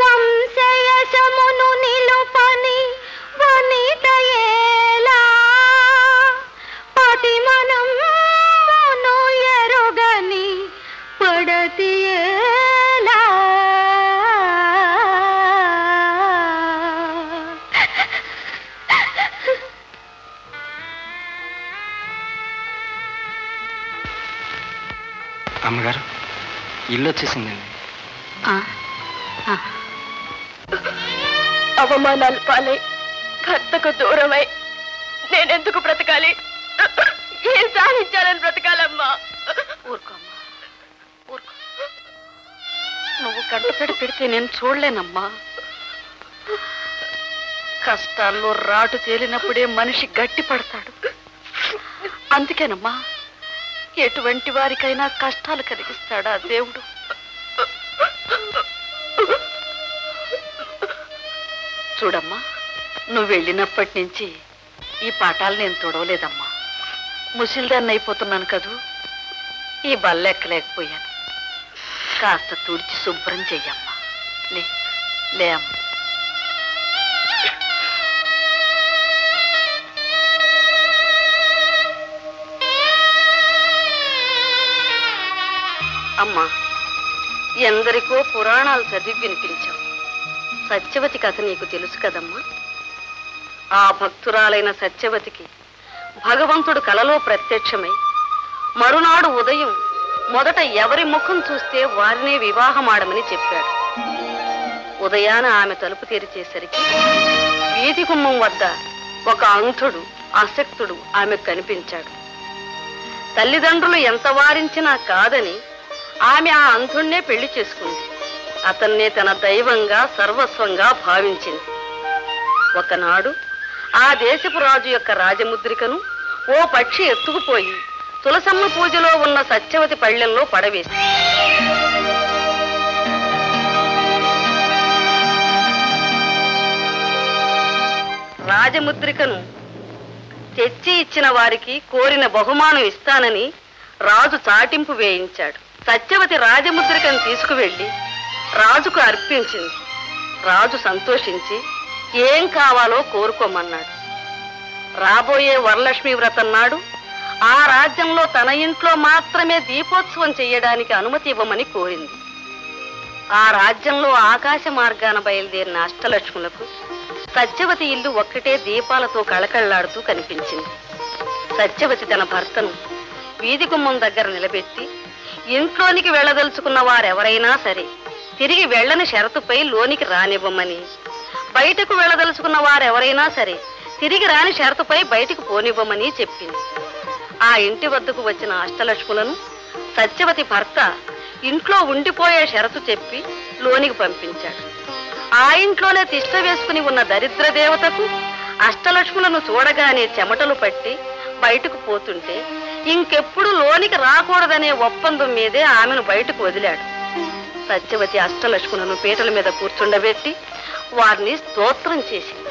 వంశయశమును నిలుపని వనిత ఏలా పతి మనమును ఎరుగని పడతి ఏలా అమ్మగారు, ఇల్లు వచ్చేసిందండి. అవమానాలు పాలై భర్తకు దూరమై నేనెందుకు బ్రతకాలి? ఏం సాధించాలని బ్రతకాలమ్మా? ఊరుకోమ్మా, ఊరుకో. నువ్వు కంటపెడి పెడితే నేను చూడలేనమ్మా. కష్టాల్లో రాటు తేలినప్పుడే మనిషి గట్టి పడతాడు. అందుకేనమ్మా ఎటువంటి వారికైనా కష్టాలు కలిగిస్తాడా దేవుడు. చూడమ్మా, నువ్వు వెళ్ళినప్పటి నుంచి ఈ పాఠాలు నేను తొడవలేదమ్మా. ముసిల్దాన్ని అయిపోతున్నాను కదూ, ఈ బల్ల ఎక్కలేకపోయాను. కాస్త తుడిచి శుభ్రం చెయ్యమ్మా. లే అమ్మా. అమ్మా, ఎందరికో పురాణాలు చదివి వినిపించావు. సత్యవతి కథ నీకు తెలుసు కదమ్మా. ఆ భక్తురాలైన సత్యవతికి భగవంతుడు కలలో ప్రత్యక్షమై మరునాడు ఉదయం మొదట ఎవరి ముఖం చూస్తే వారినే వివాహమాడమని చెప్పాడు. ఉదయాన ఆమె తలుపు తెరిచేసరికి వీధి గుమ్మం వద్ద ఒక అంధుడు అశక్తుడు ఆమెకు కనిపించాడు. తల్లిదండ్రులు ఎంత వారించినా కాదని ఆమె ఆ అంధుణ్ణే పెళ్లి చేసుకుంది. అతన్నే తన దైవంగా సర్వస్వంగా భావించింది. ఒకనాడు ఆ దేశపు రాజు యొక్క రాజముద్రికను ఓ పక్షి ఎత్తుకుపోయి తులసమ్మ పూజలో ఉన్న సత్యవతి పళ్ళెంలో పడవేసి రాజముద్రికను తెచ్చి ఇచ్చిన వారికి కోరిన బహుమానం ఇస్తానని రాజు చాటింపు వేయించాడు. సత్యవతి రాజముద్రికను తీసుకువెళ్లి రాజుకు అర్పించింది. రాజు సంతోషించి ఏం కావాలో కోరుకోమన్నాడు. రాబోయే వరలక్ష్మి వ్రతం నాడు ఆ రాజ్యంలో తన ఇంట్లో మాత్రమే దీపోత్సవం చెయ్యడానికి అనుమతి ఇవ్వమని కోరింది. ఆ రాజ్యంలో ఆకాశ మార్గాన బయలుదేరిన అష్టలక్ష్ములకు సత్యవతి ఇల్లు ఒక్కటే దీపాలతో కళకళ్లాడుతూ కనిపించింది. సత్యవతి తన భర్తను వీధి గుమ్మం దగ్గర నిలబెట్టి ఇంట్లోనికి వెళ్ళదలుచుకున్న వారెవరైనా సరే తిరిగి వెళ్ళని షరతుపై లోనికి రానివ్వమని, బయటకు వెళ్ళదలుచుకున్న వారెవరైనా సరే తిరిగి రాని షరతుపై బయటకు పోనివ్వమని చెప్పింది. ఆ ఇంటి వద్దకు వచ్చిన అష్టలక్ష్ములను సత్యవతి భర్త ఇంట్లో ఉండిపోయే షరతు చెప్పి లోనికి పంపించాడు. ఆ ఇంట్లోనే తిష్ట వేసుకుని ఉన్న దరిద్ర దేవతకు అష్టలక్ష్ములను చూడగానే చెమటలు పట్టి బయటకు పోతుంటే ఇంకెప్పుడు లోనికి రాకూడదనే ఒప్పందం మీదే ఆమెను బయటకు వదిలాడు. సత్యవతి అష్టలక్ష్ములను పీటల మీద కూర్చుండబెట్టి వారిని స్తోత్రం చేసింది.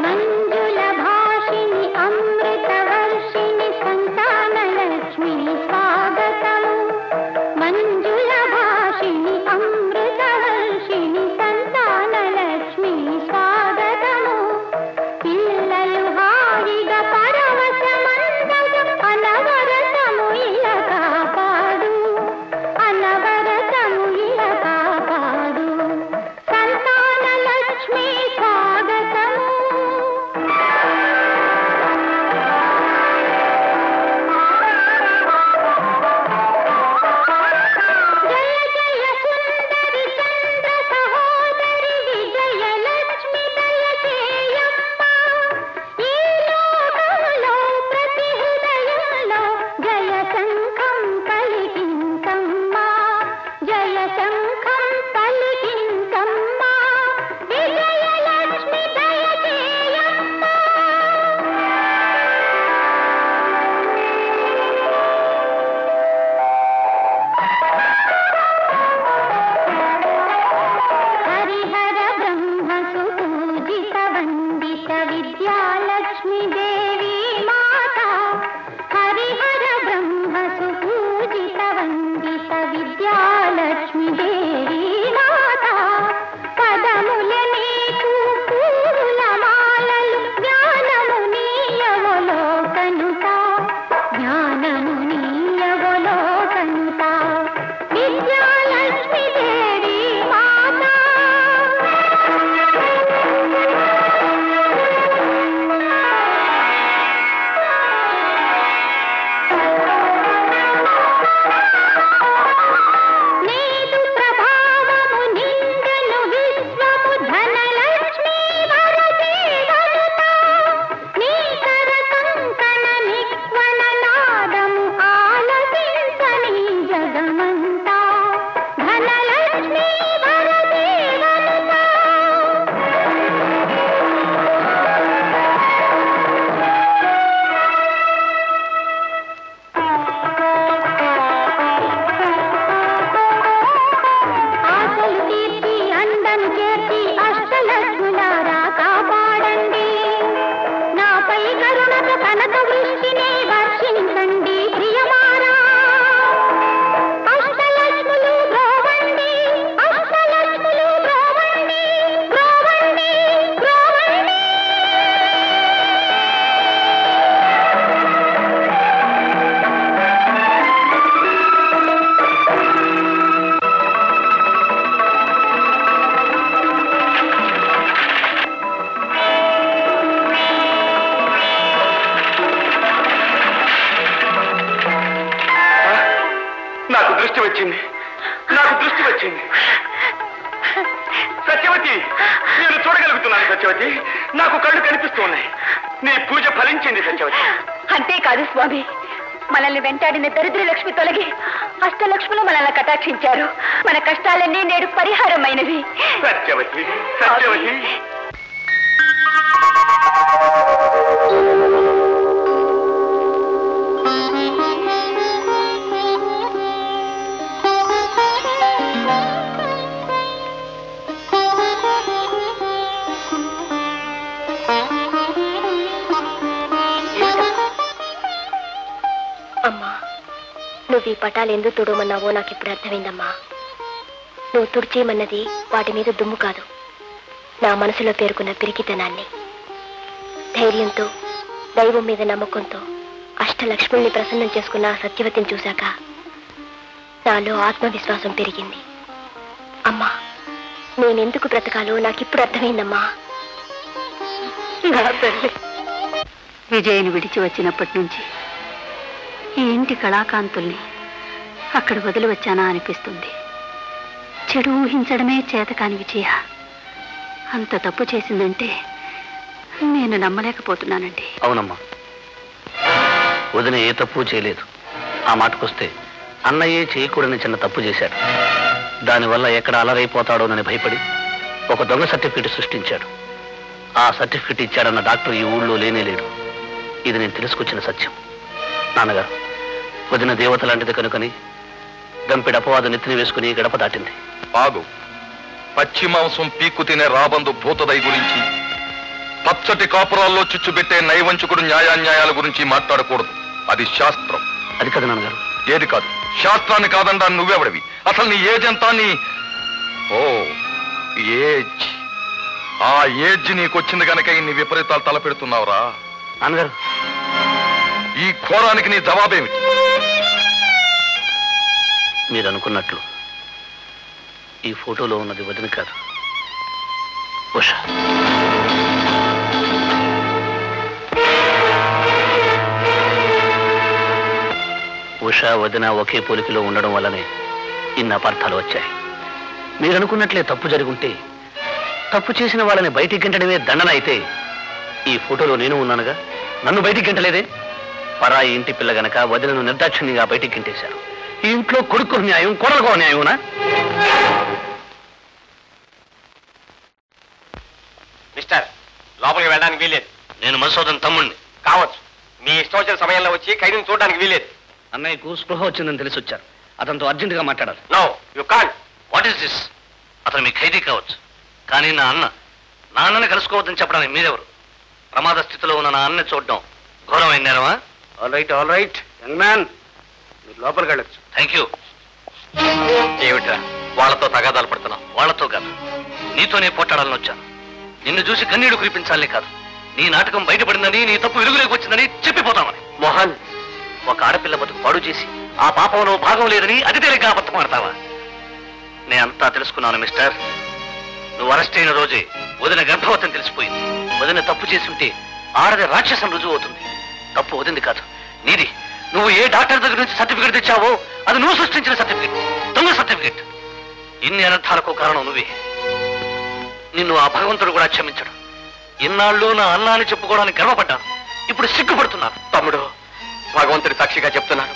మంజుల భాషిని అమృత వర్షిని సంతానల వచ్చింది, నాకు దృష్టి వచ్చింది. సత్యవతి, నేను చూడగలుగుతున్నాను సత్యవతి, నాకు కళ్ళు కనిపిస్తూ ఉన్నాయి. నీ పూజ ఫలించింది సత్యవతి. అంతేకాదు స్వామి, మనల్ని వెంటాడిన దరిద్ర లక్ష్మి తొలగి అష్టలక్ష్ములు మనల్ని కటాక్షించారు. మన కష్టాలన్నీ నేడు పరిహారమైనవి. సత్యవతి, సత్యవతి. అమ్మా, నువ్వు ఈ పటాలు ఎందుకు తుడమన్నావో నాకు ఇప్పుడు అర్థమైందమ్మా. నువ్వు తుడిచేయమన్నది వాటి మీద దుమ్ము కాదు, నా మనసులో పేరుకున్న పిరికితనాన్ని. ధైర్యంతో, దైవం మీద నమ్మకంతో అష్టలక్ష్ముల్ని ప్రసన్నం చేసుకున్న ఆ సత్యవతిని చూశాక నాలో ఆత్మవిశ్వాసం పెరిగింది. అమ్మా, నేనెందుకు బ్రతకాలో నాకిప్పుడు అర్థమైందమ్మా. నా తల్లి విజయ్ని విడిచి వచ్చినప్పటి నుంచి ఈ ఇంటి కళాకాంతుల్ని అక్కడ వదిలి వచ్చానా అనిపిస్తుంది. చెడు ఊహించడమే చేతకాని విజయ అంత తప్పు చేసిందంటే నేను నమ్మలేకపోతున్నానండి. అవునమ్మా, వదిన ఏ తప్పు చేయలేదు. ఆ మాటకొస్తే అన్నయ్యే చేయకూడని చిన్న తప్పు చేశాడు. దానివల్ల ఎక్కడ అలరైపోతాడోనని భయపడి ఒక దొంగ సర్టిఫికెట్ సృష్టించాడు. ఆ సర్టిఫికెట్ ఇచ్చాడన్న డాక్టర్ ఈ ఊళ్ళో లేనే లేడు. ఇది నేను తెలుసుకొచ్చిన సత్యం. నాన్నగారు, వదిన దేవత లాంటిది కనుకని గంపెడు అపవాదు నెత్తిని వేసుకుని గడప దాటింది. ఆగు. పచ్చి మాంసం పీక్కు తినే రాబందు భూతదై గురించి, పచ్చటి కాపురాల్లో చిచ్చుపెట్టే నైవంచుకుడు న్యాయాన్యాయాల గురించి మాట్లాడకూడదు. అది శాస్త్రం. అది కాదు నాన్నగారు. ఏది కాదు? శాస్త్రాన్ని కాదండా నువ్వెవడివి? అసలు నీ ఏజ్ ఎంత? ఓ ఏజ్. ఆ ఏజ్ నీకొచ్చింది కనుక ఇన్ని విపరీతాలు తలపెడుతున్నావురా. నాన్నగారు, ఈ ఘోరానికి నీ జవాబేమిటి? మీరు అనుకున్నట్లు ఈ ఫోటోలో ఉన్నది వదిన కాదు, ఉష. ఉష వదిన ఒకే పోలికలో ఉండడం వల్లనే ఇన్ని అపార్థాలు వచ్చాయి. మీరు అనుకున్నట్లే తప్పు జరుగుంటే తప్పు చేసిన వాళ్ళని బయటికి గెంటడమే దండన అయితే ఈ ఫోటోలో నేను ఉన్నానుగా, నన్ను బయటికి గెంటలేదే. పరాయి ఇంటి పిల్ల గనక వదినను నిర్దాక్షిణ్యంగా బయటికి గెంటేశారు. ఈ ఇంట్లో కొడుకు న్యాయం, కొడలకో న్యాయమునా? మిస్టర్, లోపలికి వెళ్ళడానికి వీల్లేదు. నేను మధుసూదన్ తమ్ముణ్ణి. కావచ్చు. మీ ఇష్టం వచ్చిన సమయంలో వచ్చి ఖైదీని చూడడానికి వీల్లేదు. అన్నయ్యకు స్పృహ వచ్చిందని తెలిసి వచ్చారు. అతనితో అర్జెంటుగా మాట్లాడాలి. No, you can't. What is this? అతను మీ ఖైదీ కావచ్చు, కానీ నా అన్నని కలుసుకోవద్దని చెప్పడానికి మీరెవరు? ప్రమాద స్థితిలో ఉన్న నా అన్నని చూడడం ఘోరమైన నేరమా? All right, all right young man, మీరు లోపలికి వెళ్ళొచ్చు. Thank you. ఏమిట్రా వాళ్ళతో తగాదాలు పడుతున్నావు? వాళ్లతో కాదు, నీతోనే పోట్లాడాలని వచ్చాను. నిన్ను చూసి కన్నీళ్లు కురిపించాలనే కాదు, నీ నాటకం బయటపడిందని, నీ తప్పు వెలుగులోకి వచ్చిందని చెప్పిపోతామని. మోహన్, ఒక ఆడపిల్ల బతుకు పాడు చేసి ఆ పాపంలో భాగం లేదని అది తేలిగ్గా అబద్ధం ఆడతావా? నేనంతా తెలుసుకున్నాను మిస్టర్. నువ్వు అరెస్ట్ అయిన రోజే వదిన గర్భవతిని తెలిసిపోయింది. వదిన తప్పు చేసి ఉంటే ఆడది రాక్షసం రుజువు అవుతుంది. తప్పు వదింది కాదు, నీది. నువ్వు ఏ డాక్టర్ దగ్గర నుంచి సర్టిఫికెట్ తెచ్చావో అది నువ్వు సృష్టించిన సర్టిఫికెట్, దొంగ సర్టిఫికెట్. ఇన్ని అనర్థాలకు కారణం నువ్వే. నిన్ను ఆ భగవంతుడు కూడా క్షమించడు. ఇన్నాళ్ళు నా అన్నాన్ని చెప్పుకోవడానికి గర్వపడ్డాను, ఇప్పుడు సిగ్గుపడుతున్నాను. తమ్ముడు, భగవంతుడి సాక్షిగా చెప్తున్నాను,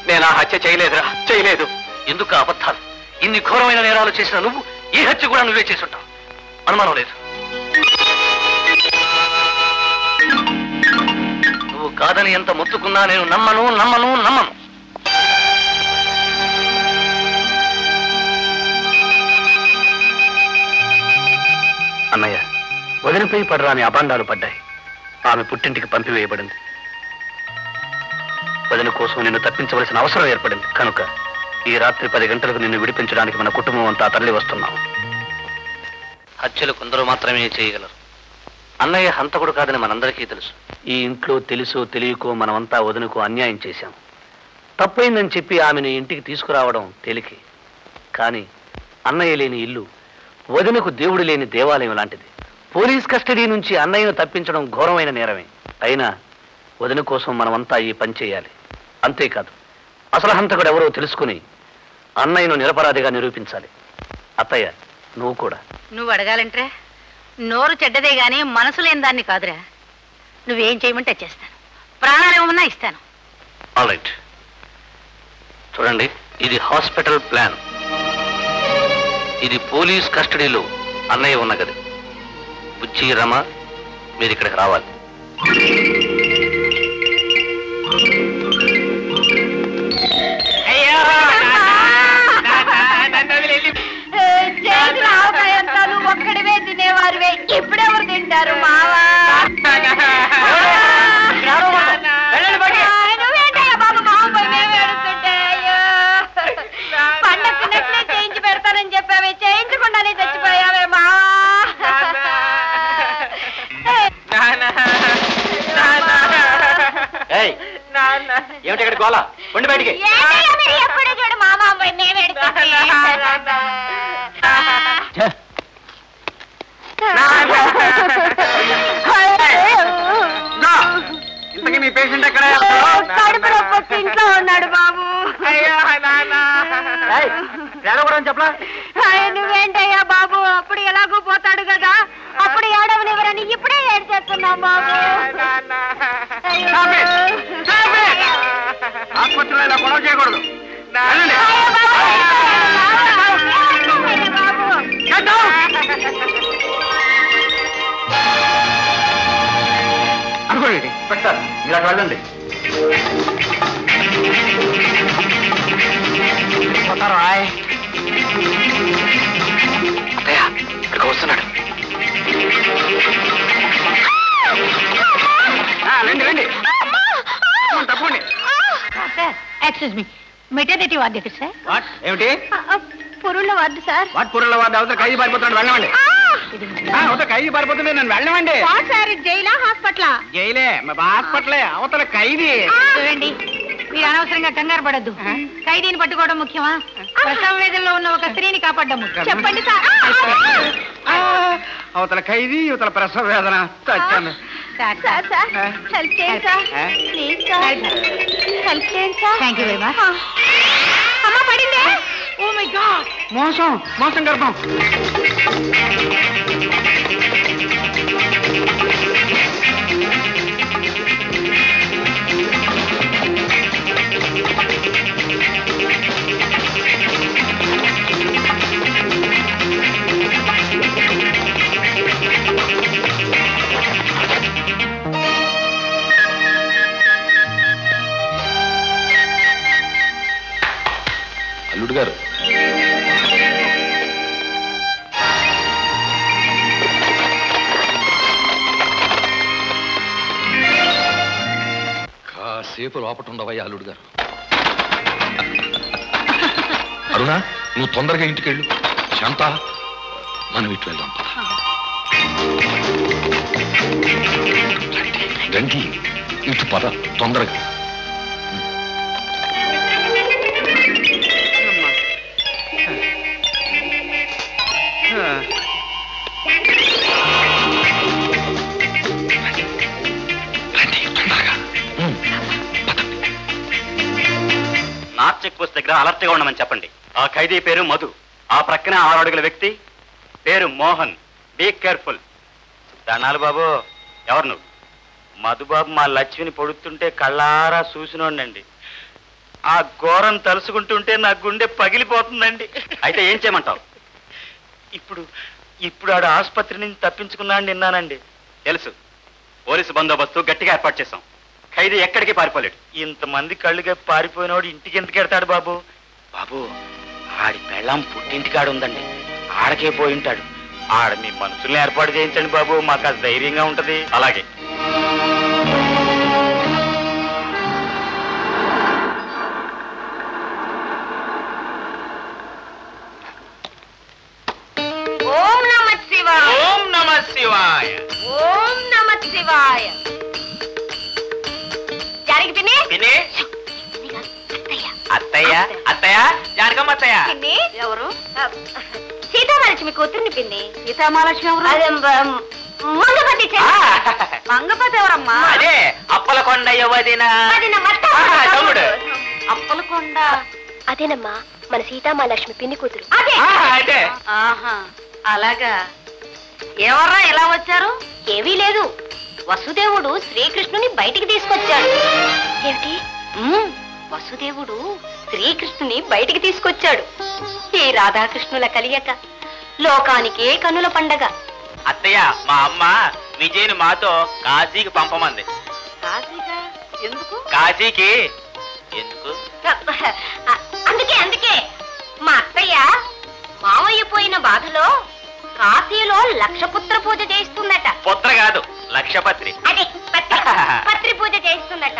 నేను ఆ హత్య చేయలేదురా, చేయలేదు. ఎందుకు అబద్ధాలు? ఇన్ని ఘోరమైన నేరాలు చేసిన నువ్వు ఈ హత్య కూడా నువ్వే చేసి ఉంటావు, అనుమానం లేదు. నువ్వు కాదని ఎంత మొత్తుకున్నా నేను నమ్మను. అన్నయ్య, వదినపై పడరాని అభాండాలు పడ్డాయి. ఆమె పుట్టింటికి పంపివేయబడింది. వదిన కోసం నిన్ను తప్పించవలసిన అవసరం ఏర్పడింది కనుక ఈ రాత్రి 10 గంటలకు నిన్ను విడిపించడానికి మన కుటుంబం అంతా తరలి వస్తున్నాం. హత్యలు కొందరు మాత్రమే చేయగలరు. అన్నయ్య హంతకుడు కాదని మనందరికీ తెలుసు. ఈ ఇంట్లో తెలుసో తెలియకో మనమంతా వదినకు అన్యాయం చేశాం. తప్పైందని చెప్పి ఆమెను ఇంటికి తీసుకురావడం తేలికే. కానీ అన్నయ్య లేని ఇల్లు వదినకు దేవుడు లేని దేవాలయం లాంటిది. పోలీస్ కస్టడీ నుంచి అన్నయ్యను తప్పించడం ఘోరమైన నేరమే. అయినా వదిన కోసం మనమంతా ఈ పని చేయాలి. అంతేకాదు, అసలు హంతకుడు ఎవరో తెలుసుకుని అన్నయ్యను నిరపరాధిగా నిరూపించాలి. అత్తయ్య నువ్వు కూడా. నువ్వు అడగాలంటే నోరు చెడ్డదే గాని మనసు లేని దాన్ని కాదురా. నువ్వేం చేయమంటే చేస్తాను, ప్రాణాలు ఏమన్నా ఇస్తాను. All right. చూడండి, ఇది హాస్పిటల్ ప్లాన్. ఇది పోలీస్ కస్టడీలో అన్నయ్య ఉన్న గది. బుచ్చి రమ మీరు ఇక్కడికి రావాలి. ఒక్కడివే తినేవారువే, ఇప్పుడెవరు తింటారు మావా? నువ్వేంటయ్యా బాబు మావ పోయి మేము ఏడుస్తుంటే? పండగ తిన్నట్లే చేయించి పెడతానని చెప్పావే, చేయించకుండానే చచ్చిపోయావే మావా. ఏమిటి ఇక్కడ గోళ? ఉండి బయటికి. ఎప్పుడు చూడు మామ పోయి మేము ఏడుస్తుంటే. ఇంతకీ మీ పేషెంట్ ఎక్కడ? కడుపు నొప్పి ఇంట్లో ఉన్నాడు బాబు. చెప్పలా? నువ్వేంటయ్యా బాబు, అప్పుడు ఎలాగో పోతాడు కదా, అప్పుడు ఏడవనివ్వరని ఇప్పుడే ఏడు చేస్తున్నాం బాబు. ఆసుపత్రిలో ఇలా గొడవ చేయకూడదు. అనుకోండి పెట్టారు, మీరు అక్కడ వెళ్ళండి. అత్తయ్య ఇక్కడికి వస్తున్నాడు. రండి రండి, తప్పండి. ఎక్స్క్యూజ్ మీ, మెటర్నిటీ వార్డు దగ్గర సార్. వాట్ ఏమిటి? పురుళ్ళ వార్డు సార్. వాట్ పురుళ్ళ వార్డు? అవతల ఖైదీ పారిపోతున్నాడు, వెళ్ళమండి. అవతల ఖైదీ పారిపోతుంది, నేను వెళ్ళమండి. Sir జైలా hospital? జైలే, హాస్పిటలే. అవతల ఖైదీ. చూడండి, మీరు అనవసరంగా కంగారు పడద్దు. ఖైదీని పట్టుకోవడం ముఖ్యమా, ప్రసవ వేదనలో ఉన్న ఒక స్త్రీని కాపాడడం ముఖ్యం? చెప్పండి సార్. అవతల ఖైదీ, యువతల ప్రసవ వేదన. చచ్చాను. హెల్ప్ చేయండి సార్, ప్లీజ్ సార్, హెల్ప్ చేయండి sir. Thank you very much. అమ్మ పడిందే. ఓ మై గాడ్, మోసం మోసం గర్భం. అల్లుడు గారు, కాసేపు లోపట ఉండవయ్యా అల్లుడు గారు. అరుణా, నువ్వు తొందరగా ఇంటికెళ్ళు. శాంత, మనం ఇటు వెళ్దాం. రండి, ఇటు పద తొందరగా. నార్త్ చెక్ పోస్ట్ దగ్గర అలర్ట్ గా ఉండమని చెప్పండి. ఆ ఖైదీ పేరు మధు, ఆ ప్రక్కన 6 అడుగుల వ్యక్తి పేరు మోహన్. Be careful. దండాలు బాబు. ఎవరు నువ్వు? మధుబాబు మా లక్ష్మిని పొడుతుంటే కళ్ళారా చూసినోండి. ఆ ఘోరం తలుసుకుంటుంటే నా గుండె పగిలిపోతుందండి. అయితే ఏం చేయమంటావు? ఇప్పుడు ఆడు ఆసుపత్రి నుంచి తప్పించుకున్నాడు నిన్నానండి. తెలుసు, పోలీసు బందోబస్తు గట్టిగా ఏర్పాటు చేశాం. ఖైదీ ఎక్కడికి పారిపోలేడు. ఇంతమంది కళ్ళుగా పారిపోయినోడు ఇంటికి ఎందుకు ఎడతాడు బాబు? బాబు, ఆడి పెళ్ళాం పుట్టింటికాడు ఉందండి, ఆడకే పోయి ఉంటాడు. ఆడ మీ మనుషుల్ని ఏర్పాటు చేయించండి బాబు, మాకు అది ధైర్యంగా ఉంటది. అలాగే. ఓం నమః శివాయ. ఓం నమః శివాయ. ఓం నమః శివాయ. జానకి పిన్ని. పిన్ని. అత్తయ్య అత్తయ్య, జానకమ్మ అత్తయ్య. పిన్ని ఎవరు? సీతామహాలక్ష్మి కూతుర్ని పిన్ని. సీతామహాలక్ష్మి ఎవరు? అదే మంగపతి. మంగపతి ఎవరమ్మా? అదే అప్పలకొండ యువదిన తమ్ముడు. అప్పలకొండ అదేనమ్మా మన సీతామహాలక్ష్మి పిన్ని కూతురు. అదే ఆహా అలాగా. ఎవర్రా ఎలా వచ్చారు? ఏమీ లేదు, వసుదేవుడు శ్రీకృష్ణుని బయటికి తీసుకొచ్చాడు. ఏమిటి? వసుదేవుడు శ్రీకృష్ణుని బయటికి తీసుకొచ్చాడు. ఈ రాధాకృష్ణుల కలియక లోకానికే కన్నుల పండగ. అత్తయ్య, మా అమ్మ విజయ్ని మాతో కాశీకి పంపమంది. కాశీగా? ఎందుకు? కాశీకి ఎందుకు? అందుకే మా అత్తయ్య మావయ్య పోయిన బాధలో కాశీలో లక్షపుత్ర పూజ చేయిస్తుందట. పుత్ర కాదు, లక్షపత్రి. అదే పత్రి పూజ చేయిస్తుందట.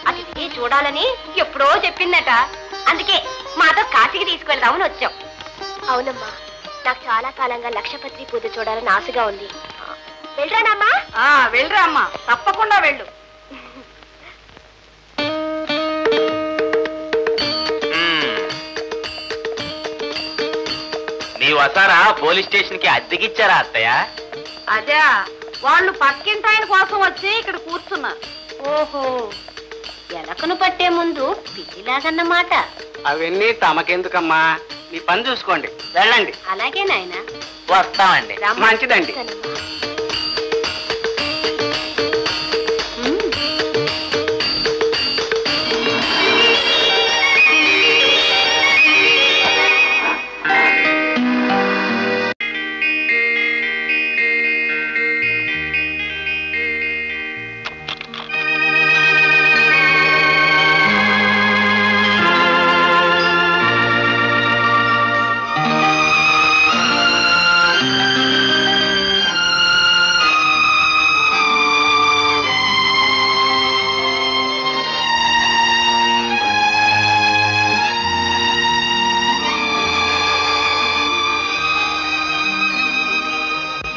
అది చూడాలని ఎప్పుడో చెప్పిందట. అందుకే మాతో కాశీకి తీసుకెళ్దామని వచ్చాం. అవునమ్మా, నాకు చాలా కాలంగా లక్షపత్రి పూజ చూడాలని ఆశగా ఉంది. వెళ్ళరానమ్మా? వెళ్ళరా అమ్మా, తప్పకుండా వెళ్ళు. మీ వసారా పోలీస్ స్టేషన్ కి అద్దెకిచ్చారా అత్తయ్య? అదే, వాళ్ళు పక్కింటి ఆయన కోసం వచ్చి ఇక్కడ కూర్చున్నారు. ఓహో, ఎలకను పట్టే ముందు పిల్లిలాగన్నమాట. అవన్నీ తమకెందుకమ్మా, మీ పని చూసుకోండి, వెళ్ళండి. అలాగే నాయన, వస్తామండి. మంచిదండి.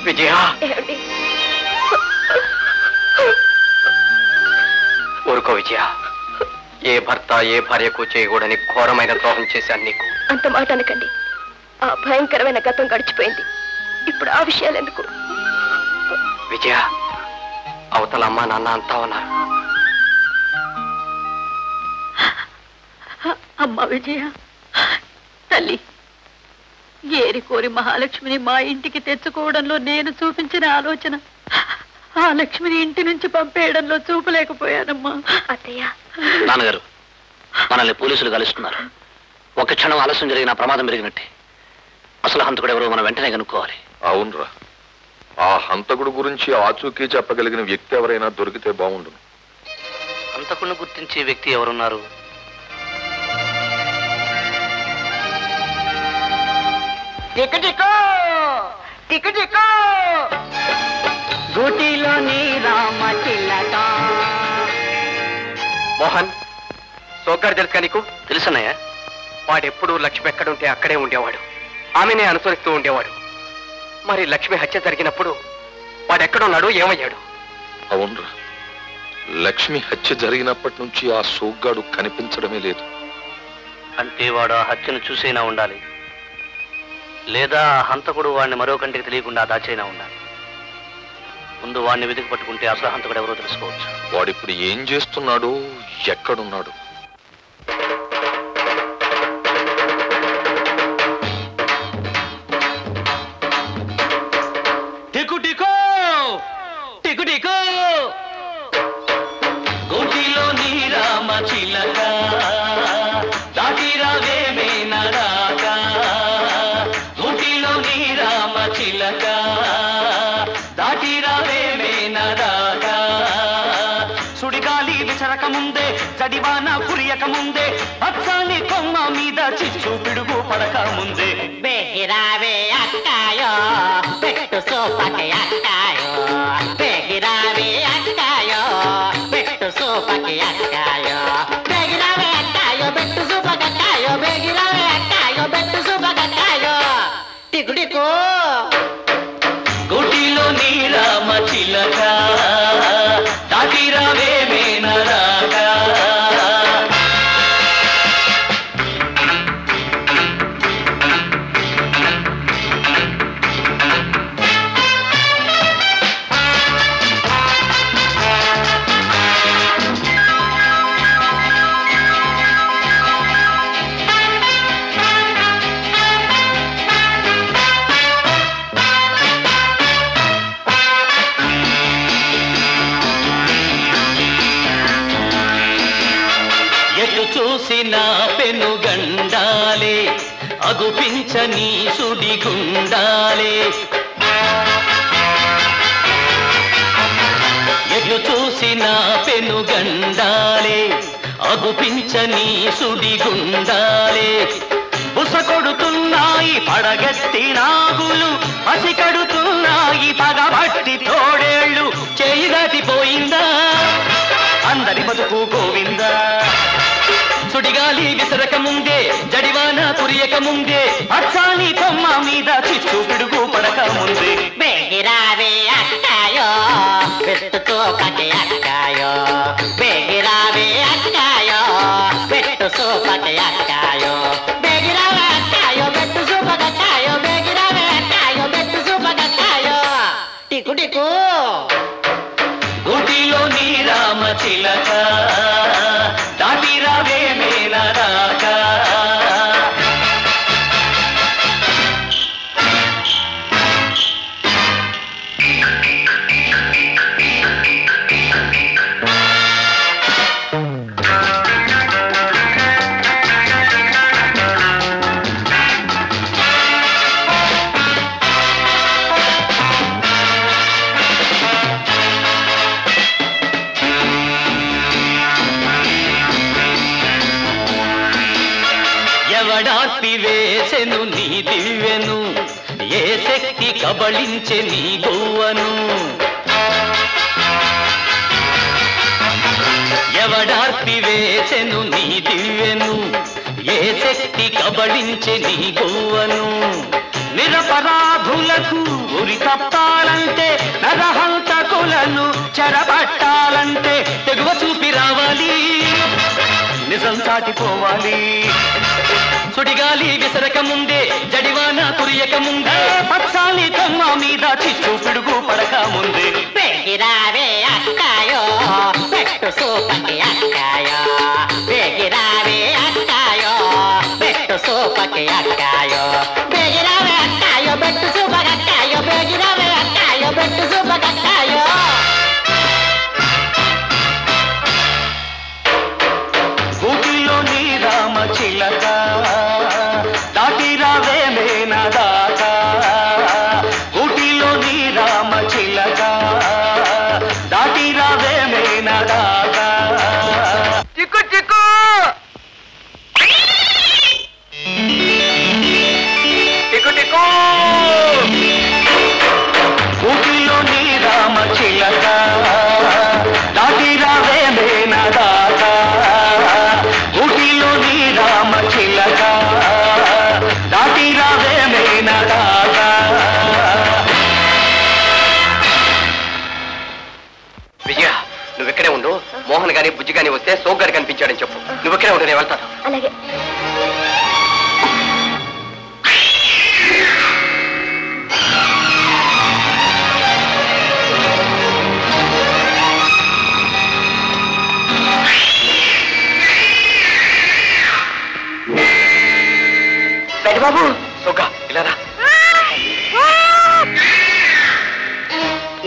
విజయ, ఊరుకో విజయ. ఏ భర్త ఏ భార్యకు చేయకూడని ఘోరమైన ద్రోహం చేశాను నీకు. అంత మాట అనకండి. ఆ భయంకరమైన గతం గడిచిపోయింది. ఇప్పుడు ఆ విషయాలు ఎందుకు? విజయ, అవతల అమ్మా నాన్న అంతా ఉన్నారు. అమ్మ విజయ, తల్లి, ఏరి కోరి మహాలక్ష్మిని మా ఇంటికి తెచ్చుకోవడంలో నేను చూపించిన ఆలోచన ఆ లక్ష్మిని ఇంటి నుంచి పంపేయడంలో చూపలేకపోయానమ్మా. అత్తయ్య, నాన్నగారు, మనల్ని పోలీసులు కలుస్తున్నారు. ఒక క్షణం ఆలస్యం జరిగిన ప్రమాదం పెరిగినట్టే. అసలు హంతకుడు ఎవరో మనం వెంటనే కనుక్కోవాలి. అవునరా, ఆ హంతకుడు గురించి ఆచూకీ చెప్పగలిగిన వ్యక్తి ఎవరైనా దొరికితే బాగుండును. హంతకుడిని గుర్తించే వ్యక్తి ఎవరున్నారు? గూటిలోని రామ చిల్లక. మోహన్, సోగ్గారు తెలుసా నీకు? తెలుసన్నయ్య. వాడెప్పుడు లక్ష్మి ఎక్కడుంటే అక్కడే ఉండేవాడు. ఆమెనే అనుసరిస్తూ ఉండేవాడు. మరి లక్ష్మి హత్య జరిగినప్పుడు వాడెక్కడున్నాడు, ఏమయ్యాడు? అవునరా, లక్ష్మి హత్య జరిగినప్పటి నుంచి ఆ సోగ్గాడు కనిపించడమే లేదు. అంటే వాడు ఆ హత్యను చూసైనా ఉండాలి, లేదా హంతకుడు వాడిని మరో కంటికి తెలియకుండా దాచైనా ఉండాలి. ముందు వాడిని వెతికి పట్టుకుంటే అసలు హంతకుడు ఎవరో తెలుసుకోవచ్చు. వాడిప్పుడు ఏం చేస్తున్నాడు, ఎక్కడున్నాడు? గోటిలో నీ రామ చిలక దాటిరావే మేనరాక. గోటిలో నీ రామ చిలక దాటిరావే మేనరాక. సుడిగాలి విసరక ముందే, జడివాన కురియక ముందే, అచ్చాని కొమ్మ మీద చిచ్చు పిడుగు పడక ముందే. బెహిరావే అక్కాయో పెట్టు సోపకి అక్కాయో. బెహిరావే అక్కాయో పెట్టు సోపకి అక్కాయో. బెగిరావే అక్కాయో పెట్టు సూపకక్కాయో. బెగిరావే అక్కాయో పెట్టు సూపకక్కాయో. టికుటికో గోటిలో నీ రామ చిలక దాటిరావే మేనరాక. ఎటు చూసిన పెనుగండాలే అగుపించని సుడిగుండాలే ఎటు చూసిన పెనుగండాలే అగుపించని సుడిగుండాలే బుస కొడుతున్నాయి పడగెత్తి నాగులు పసి కడుతున్నాయి పగబట్టి తోడేళ్ళు చేయి దాటిపోయిందా అందరి బతుకు గోవిందా సుడిగాలి విసరక ముందే జడివాన కురియక ముందే అచ్చాని కొమ్మ మీద చిచ్చు పిడుగు పడక ముందే బేగిరావే అక్కాయో పెట్టు సోపకి అక్కాయో బేగిరావే అక్కాయో పెట్టు సోపకి అక్కాయో బేగిరావే అక్కాయో పెట్టు సూపకక్కాయో బేగిరావే అక్కాయో పెట్టు సూపకక్కాయో టికు టికు గుడిలో నీ రామ చిలక దాటి రావే మేల రాక వేసెను నీ దివ్యను ఏ శక్తి కబళించె నీ గోవను ఎవడార్పి వేసెను నీ దివ్యను ఏ శక్తి కబళించె నీ గోవను నిరపరాధులకు ఉరి తప్పాలంటే నరహంతకులను చెరబట్టాలంటే తెగువ చూపి రావాలి నిజం చాటిపోవాలి సుడిగాలి విసరక ముందే జడివాన కురియక ముందే పచ్చాలి కొమ్మ మీద చిచ్చు పిడుగు పడక ముందే బేగిరావే అక్కాయో పెట్టు సోపకి అక్కాయో బేగిరావే అక్కాయో పెట్టు సోపకి అక్కాయో బేగిరావే అక్కాయో పెట్టు సూపకక్కాయో బేగిరావే అక్కాయో పెట్టు సూపకక్కాయో ఊటిలో నీ రామ చిలక దాటి రావే మేన దాక ఊటిలో నీ రామ చిలక దాటి రావే మేన దాక చిక్కు చిక్కు చిక్కు చిక్కు ఊటిలో నీ రామ చిలక దాటి రావే మేన దాక ఊటిలో నీ రామ చిలక దాటి రావే మేన దాక విజయ నువ్వెక్కడే ఉండు మోహన్ గాని బుజ్జి గాని వస్తే సోగ్ గారు కనిపించాడని చెప్పు నువ్వెక్కడే ఉండు నేను వెళ్తాను అలాగే బాబు సోగా ఇలా రా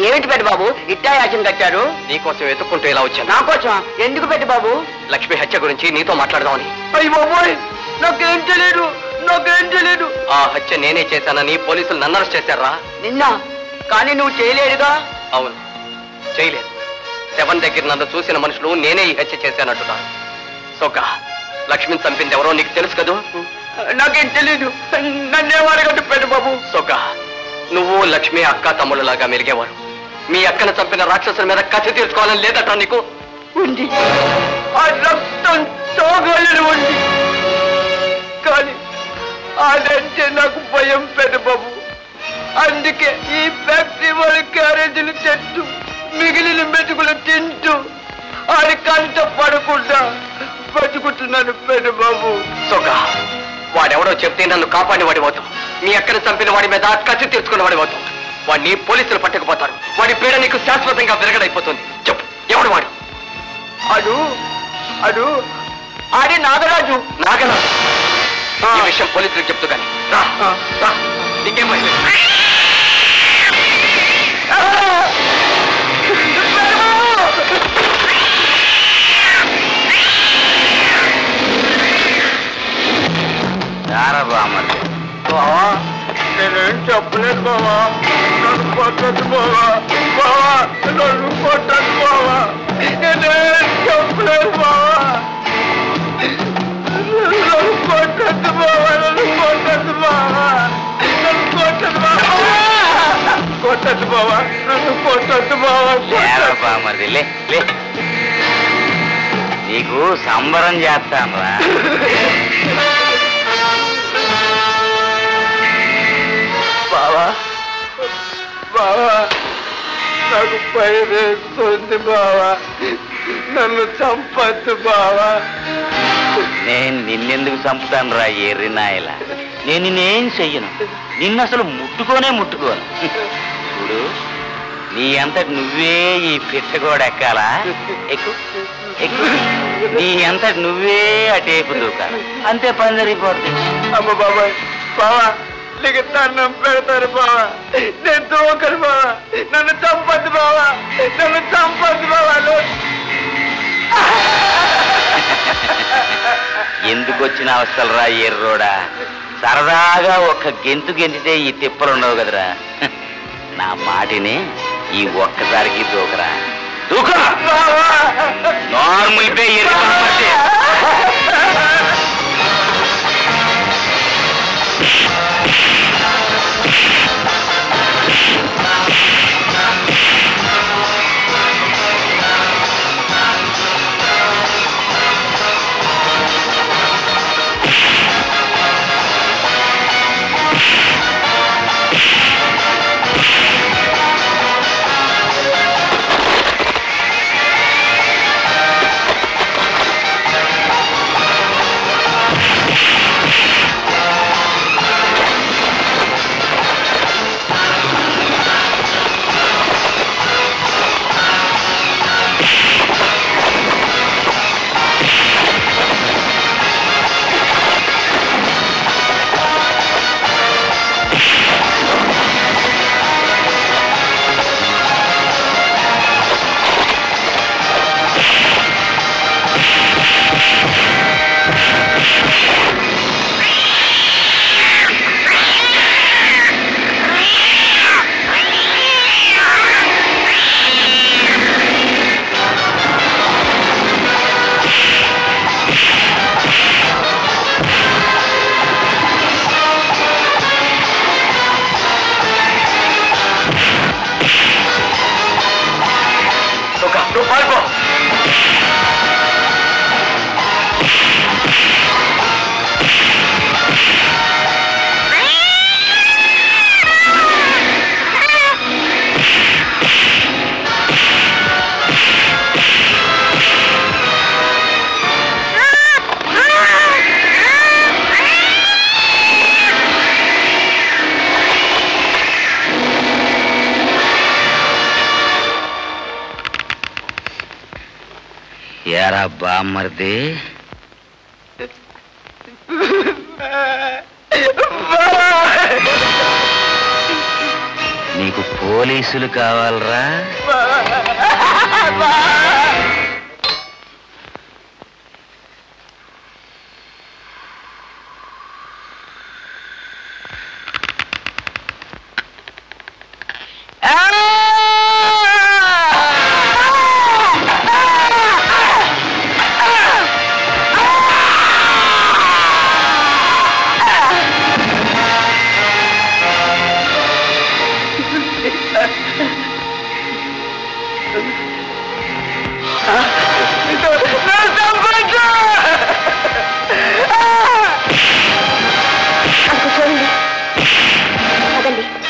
ఏమిటి పెద్ద బాబు ఇట్టా యాచన కట్టారు నీకోసం వెతుక్కుంటూ ఇలా వచ్చాను నా కోసం ఎందుకు పెద్ద బాబు లక్ష్మి హత్య గురించి నీతో మాట్లాడదామని అయ్యి బాబోయ్ నాకేం తెలియదు ఆ హత్య నేనే చేశానని పోలీసులు నన్ను అరెస్ట్ చేశారా నిన్న కానీ నువ్వు చేయలేదుగా అవును చేయలేదు శవం దగ్గర నన్ను చూసిన మనుషులు నేనే ఈ హత్య చేశానంటున్నారు సోగా లక్ష్మిని చంపింది ఎవరో నీకు తెలుసు కదూ నాకేం తెలీదు నన్నేవారు పెద్ద బాబు సోగా నువ్వు లక్ష్మి అక్క తమ్ముళ్ళలాగా మెలిగేవారు మీ అక్కను చంపిన రాక్షసుల మీద కథ తీర్చుకోవాలని లేదట నీకు ఉంది ఆ రక్తం తాగాలని ఉంది కానీ అదంటే నాకు భయం పెద్ద బాబు అందుకే ఈ ఫ్యాక్టరీ వాళ్ళ క్యారేజీలు తెస్తూ మిగిలిన మెతుకులు తింటూ అది కంట పడకుండా బతుకుతున్నాను పెద్ద బాబు సోగా వాడెవడో చెప్తే నన్ను కాపాడి వాడిపోతాం మీ అక్కను చంపిన వాడి మీద కత్తి తీర్చుకున్న వాడిపోతాం వాడిని పోలీసులు పట్టుకుపోతారు వాడి పేడ నీకు శాశ్వతంగా విరగడైపోతుంది చెప్పు ఎవడు వాడు అడు ఆడి నాగరాజు ఈ విషయం పోలీసులకు చెప్తూ కానీ రా నీకేం భయం లేదు. రారా బామర్ది. నేనేం చెప్పలేదు బావా, నన్ను కొట్టదు బావా, బావా నన్ను కొట్టదు బావా, నేనేం చెప్పలేదు బావా, నన్ను కొట్టదు బావా, నన్ను కొట్టదు బావా, నన్ను కొట్టదు బావా, కొట్టదు బావా, నన్ను కొట్టదు బావా. లేరా బామర్ది, లే లే, నీకు సంబరం చేస్తాను రా. బావా బావా నాకు భయమేస్తుంది బావా, నన్ను చంపద్దు బావా. నేను నిన్నెందుకు చంపుతాను రా ఎర్రినాయల, నేను నిన్నేం చెయ్యను, నిన్ను అసలు ముట్టుకోను. చూడు, నీ అంతటి నువ్వే ఈ పిట్టగోడ ఎక్కాలా, ఎక్కు ఎక్కు, నీ అంతటి నువ్వే ఆ టేపు దూకాలి, అంతే పని జరిగిపోతుంది. అమ్మ బాబాయ్, బావా నీకు దండం పెడతారు బావా, నేను దూకను బావా, నన్ను చంపద్దు బావా, నన్ను చంపద్దు బావా. ఎందుకు వచ్చిన అవస్థలు రా ఎర్రోడా, సరదాగా ఒక్క గెంతు గెంతితే ఈ తిప్పలుండవు కదరా. నా మాటిని ఈ ఒక్కసారికి దూకరా, దూకరా, నార్మల్ పే ఎర్రి పడితే. ఏరా బామ్మర్ది, నీకు పోలీసులు కావాలరా?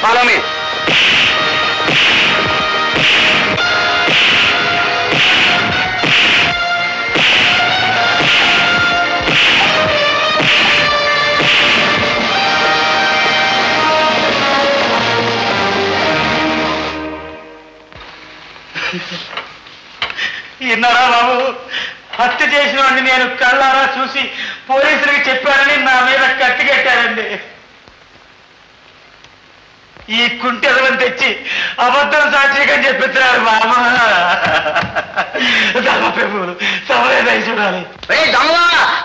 Follow me. విన్నారా బాబు, హత్య చేసిన వాడిని నేను కళ్ళారా చూసి పోలీసులకి చెప్పారని నా మీద కత్తి కట్టారండి. ఈ కుంటెదలను తెచ్చి అబద్ధం సాక్షిగా చెప్పిస్తున్నారు బాబా. ధర్మప్రభువులు సమరేదై చూడాలి.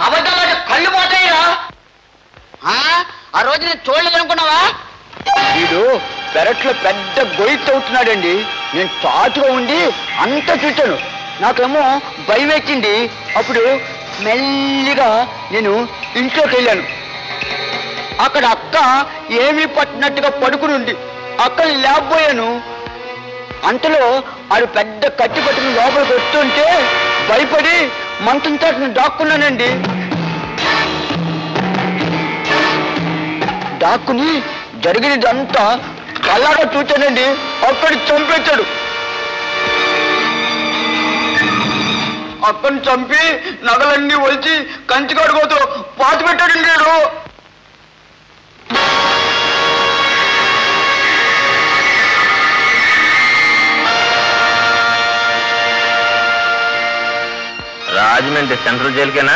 అబద్ధాలు కళ్ళు పోతాయిరా. నేను చూడలేదనుకున్నావా? వీడు పెరట్లో పెద్ద గొయ్యి తవ్వుతున్నాడండి. నేను చాటుగా ఉండి అంతా చూశాను. నాకేమో భయం వేసింది. అప్పుడు మెల్లిగా నేను ఇంట్లోకి వెళ్ళాను. అక్కడ అక్క ఏమీ పట్టినట్టుగా పడుకుని ఉంది. అక్కని లేకపోయాను. అంతలో ఆడు పెద్ద కత్తి పట్టుకుని లోపలికి వస్తుంటే భయపడి మంచం చాటును దాక్కున్నానండి. దాక్కుని జరిగినదంతా కళ్ళాగా చూచానండి. అక్కడి చంపేశాడు. అక్కడిని చంపి నగలన్నీ వచ్చి కంచికాడు కోతలో పాతి పెట్టాడు నేను. రాజమండ్రి సెంట్రల్ జైలుకేనా?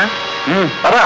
పరా.